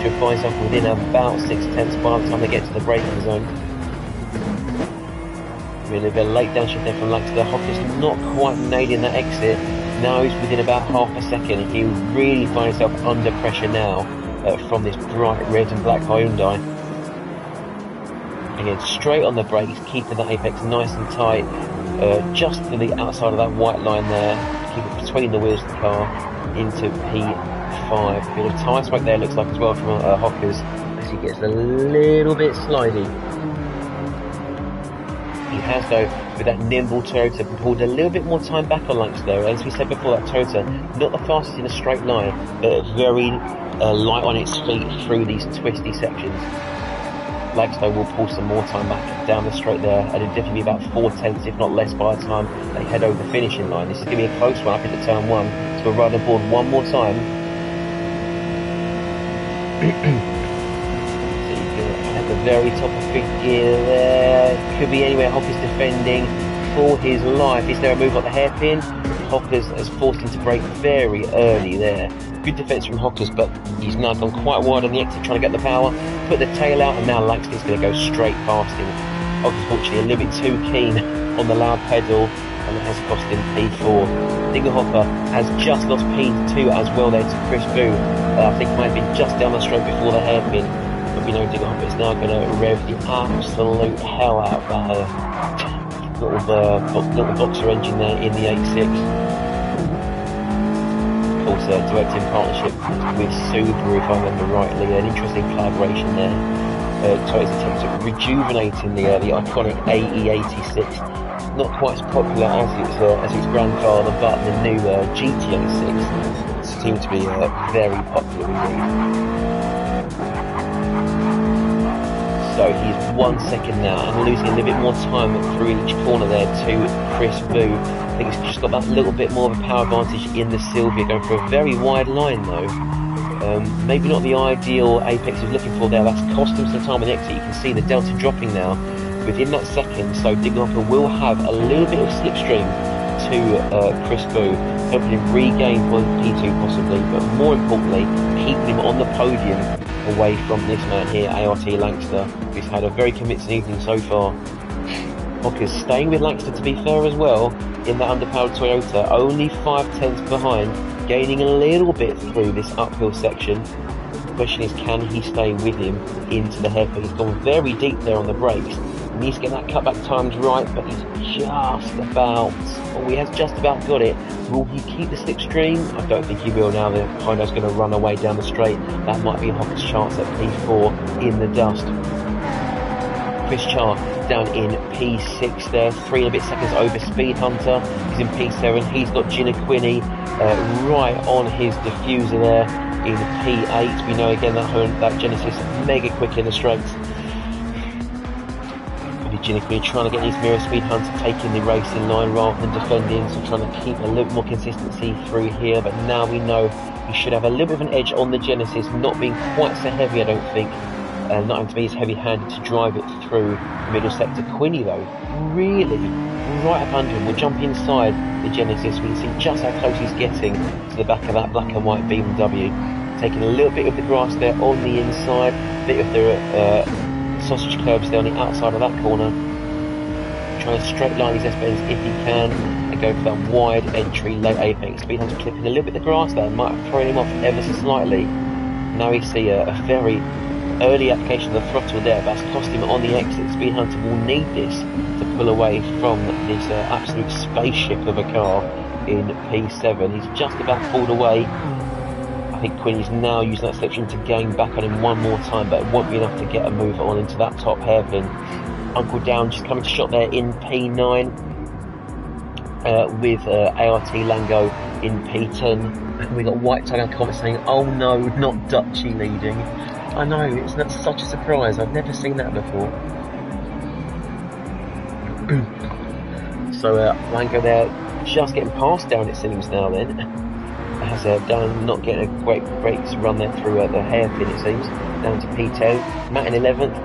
A: to find himself within about 6 tenths by the time they get to the braking zone. Really a bit late downshift there from Lancaster. Hocker's not quite nailing that exit. Now he's within about half a second. He'll really find himself under pressure now from this bright red and black Hyundai. Again, straight on the brakes, keeping that apex nice and tight, just to the outside of that white line there. Keep it between the wheels of the car into P5. A bit of tyre smoke there looks like as well from Hockers as he gets a little bit slidey. He has, though, with that nimble Toyota, pulled a little bit more time back on Lancaster there. As we said before, that Toyota, not the fastest in a straight line, but very light on its feet through these twisty sections. Lancaster will pull some more time back down the straight there, and it'll definitely be about 4 tenths, if not less, by the time they head over the finishing line. This is going to be a close one up into turn 1, so we'll ride on board one more time. At the very top of fifth gear there, could be anywhere. Hocker's defending for his life. Is there a move on the hairpin? Hockers has forced him to brake very early there. Good defence from Hockers, but he's now gone quite wide on the exit trying to get the power, put the tail out, and now Langston's going to go straight past him. Hockers fortunately a little bit too keen on the loud pedal, and it has cost him P4. Dingerhopper has just lost P2 as well there to Chris Boo. I think it might have been just down the straight before the hairpin. But we know Dingerhopper is now going to rev the absolute hell out of that little boxer engine there in the 8.6. Of course, direct in partnership with Subaru, if I remember rightly. An interesting collaboration there. Toyota's attempt at rejuvenating the iconic AE86. Not quite as popular as its grandfather, but the new GT86 seems to be very popular indeed. So he's 1 second now and losing a little bit more time through each corner there to Chris Boo. I think he's just got that little bit more of a power advantage in the Silvia, going for a very wide line though. Maybe not the ideal apex he's looking for there. That's cost him some time on the exit. You can see the delta dropping now within that second. So Dingerhopper will have a little bit of slipstream to Chris Boo, helping him regain P2 possibly, but more importantly, keeping him on the podium away from this man here, ART Lancaster, who's had a very convincing evening so far. Hockers staying with Lancaster, to be fair as well, in that underpowered Toyota, only 5 tenths behind, gaining a little bit through this uphill section. The question is, can he stay with him into the hairpin? He's gone very deep there on the brakes. He needs to get that cutback times right, but he's he has just about got it. Will he keep the slipstream? I don't think he will now. The Honda's going to run away down the straight. That might be Hocker's chance at P4 in the dust. Chris Charr down in P6 there, 3 and a bit seconds over Speed Hunter. He's in P7. He's got Ginniquini right on his diffuser there in P8. We know again that Genesis mega quick in the straights. Ginniquini trying to get his mirror. Speed Hunter taking the race in line rather than defending, so trying to keep a little more consistency through here. But now we know he should have a little bit of an edge on the Genesis, not being quite so heavy, I don't think. Not having to be as heavy-handed to drive it through the middle sector. Quinny though, really right up under him. We'll jump inside the Genesis. We can see just how close he's getting to the back of that black and white BMW. Taking a little bit of the grass there on the inside, a bit of the sausage curbs there on the outside of that corner. Trying to straight line his S-bends if he can and go for that wide entry late apex. Speed Hunter clipping a little bit of the grass there, might have thrown him off ever so slightly. Now we see a very early application of the throttle there, but that's cost him on the exit. Speed Hunter will need this to pull away from this absolute spaceship of a car in P7. He's just about pulled away. I think Quinny's now using that slipstream to gain back on him one more time, but it won't be enough to get a move on into that top hairpin. Uncle Down just coming to shot there in P9 with ART Lango in P10. And we got White Tiger in the comments saying, "Oh no, not Dutchy leading." I know, it's not such a surprise. I've never seen that before. So Lango there just getting past Down, it seems now then. As Down not getting a great run there through the hairpin, it seems. Down to P10. Matt in 11th.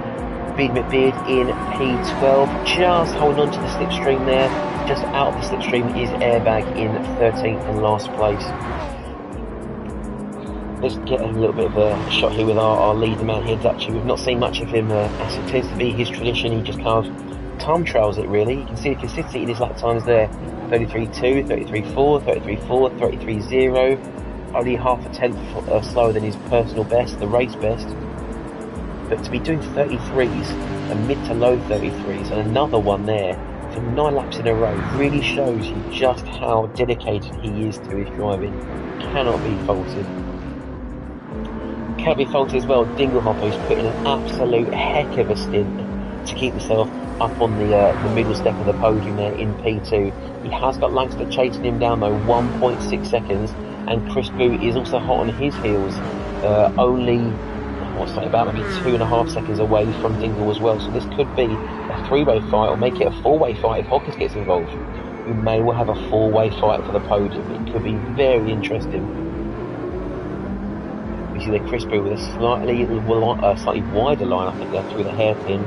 A: Beard McBeard in P12. Just holding on to the slipstream there. Just out of the slipstream is Airbag in 13th and last place. Let's get a little bit of a shot here with our leader man here, Dutchy. We've not seen much of him, as it tends to be his tradition. He just kind of time trials it really. You can see the consistency in his lap times there. 33.2, 33.4, 33.4, 33.0. Only half a tenth slower than his personal best, the race best. But to be doing 33s, and mid to low 33s, and another one there for 9 laps in a row really shows you just how dedicated he is to his driving. Cannot be faulted. Cannot be faulted as well. Dinglehopper's put in an absolute heck of a stint to keep himself up on the middle step of the podium there in P2. He has got Langston chasing him down though, 1.6 seconds, and Chris Boo is also hot on his heels, only, what's that, about maybe 2.5 seconds away from Dingle as well. So this could be a 3-way fight, or make it a 4-way fight if Hockers gets involved. We may well have a 4-way fight for the podium. It could be very interesting. We see the Chris Boo with a slightly wider line, I think, there through the hairpin,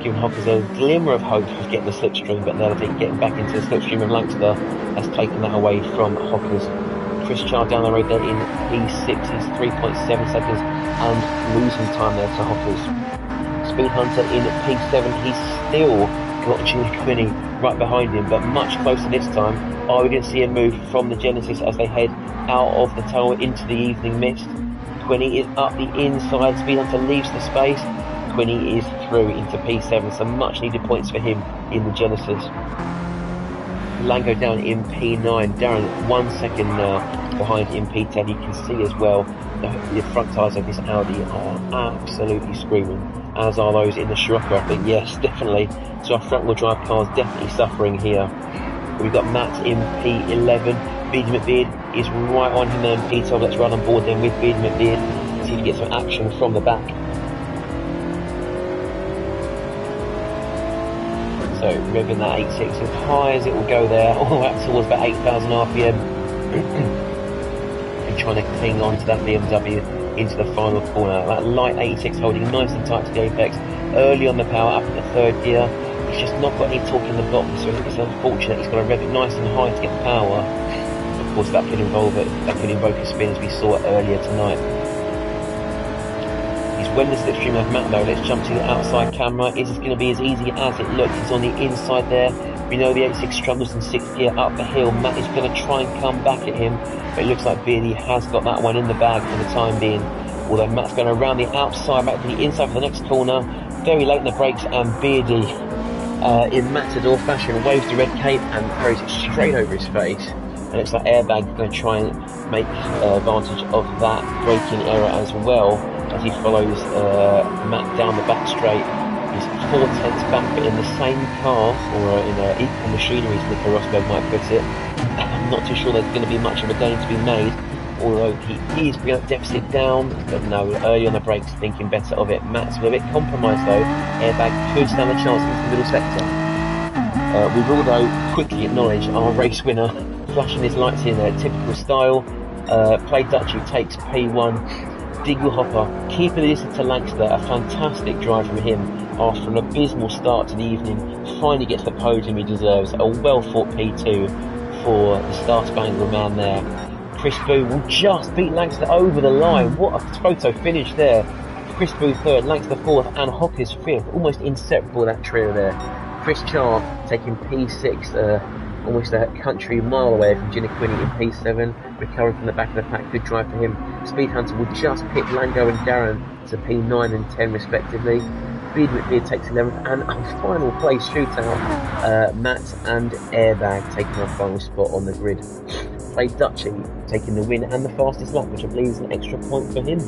A: giving Hockers a glimmer of hope of getting the slipstream, but then I think getting back into the slipstream of Langston has taken that away from Hockers. Chris Child down the road there in P6 is 3.7 seconds and losing time there to Hockers. Speed Hunter in P7, he's still got Jimmy Quinney right behind him, but much closer this time. Are we going to see a move from the Genesis as they head out of the tunnel into the evening mist? Quinney is up the inside, Speed Hunter leaves the space. Quinney is through into P7, some much needed points for him in the Genesis. Lango down in P9, Darren 1 second now behind in P10. You can see as well the front tyres of this Audi are absolutely screaming, as are those in the Scirocco, I think. Yes, definitely. So our front wheel drive car's definitely suffering here. We've got Matt in P11. Beard McBeard is right on him there in P12. Let's run on board then with Beard McBeard, see if we get some action from the back. So revving that 8.6 as high as it will go there, all out towards about 8,000 RPM. And trying to cling on to that BMW into the final corner. That light 86 holding nice and tight to the apex. Early on the power up in the third gear. He's just not got any torque in the block, so it's unfortunate. He's got to rev it nice and high to get the power. Of course that could invoke a spin as we saw earlier tonight. When the slipstream of Matt though, let's jump to the outside camera. Is this going to be as easy as it looks? He's on the inside there. We know the 86 struggles in 6th gear up the hill. Matt is going to try and come back at him, but it looks like Beardy has got that one in the bag for the time being. Although Matt's going around the outside, back to the inside for the next corner. Very late in the brakes, and Beardy, in Matador fashion, waves the red cape and throws it straight over his face. And it's like Airbag going to try and make advantage of that braking error as well, as he follows Matt down the back straight. He's 4/10 back, but in the same car, or in equal machinery, as Nico Rosberg might put it. I'm not too sure there's going to be much of a gain to be made, although he is bringing that deficit down, but no, early on the brakes, thinking better of it. Matt's a bit compromised though. Airbag could stand a chance into the middle sector. We will though quickly acknowledge our race winner, flashing his lights in there, typical style. Play Dutchy takes P1. Dinglehopper keeping the distance to Langston, a fantastic drive from him after an abysmal start to the evening. Finally gets the podium he deserves. A well fought P2 for the Star Spangled man there. Chris Boo will just beat Langston over the line. What a photo finish there. Chris Boo third, Langston fourth, and Hockers fifth. Almost inseparable, that trio there. Chris Char taking P6, almost a country mile away from Ginny Quinney in P7, recovering from the back of the pack. Good drive for him. Speed Hunter will just pick Lango and Darren to P9 and 10 respectively. Beard McBeard takes 11th, and a final place shootout, Matt and Airbag taking our final spot on the grid. Slade Dutchy taking the win and the fastest lap, which I believe is an extra point for him.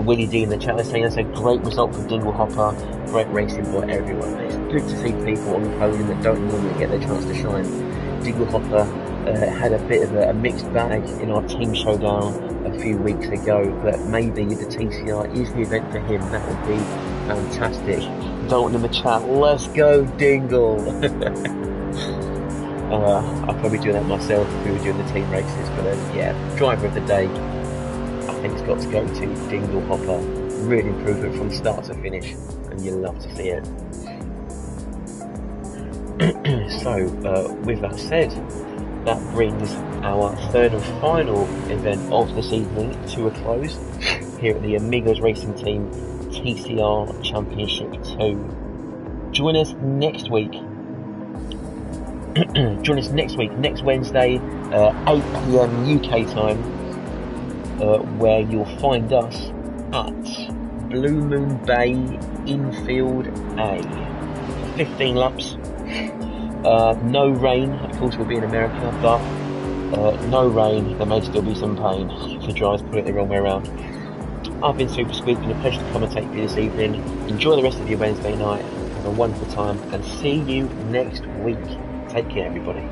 A: Willie D in the chat is saying that's a great result for Dingle Hopper, great racing by everyone. It's good to see people on the podium that don't normally get their chance to shine. Dingle Hopper had a bit of a mixed bag in our team showdown a few weeks ago, but maybe the TCR is the event for him. That would be fantastic. Dalton in the chat, let's go Dingle! I'd probably do that myself if we were doing the team races, but yeah, driver of the day, I think it's got to go to Dingle Hopper. Real improvement from start to finish, and you love to see it. So, with that said, that brings our third and final event of this evening to a close here at the Amigos Racing Team TCR Championship 2. Join us next week. Next Wednesday, 8 PM UK time, where you'll find us at Blue Moon Bay Infield A. 15 laps. No rain, of course we'll be in America, but no rain, there may still be some pain if the drivers put it the wrong way around. I've been SuperSquid, it's been a pleasure to commentate for you this evening. Enjoy the rest of your Wednesday night, have a wonderful time, and see you next week. Take care everybody.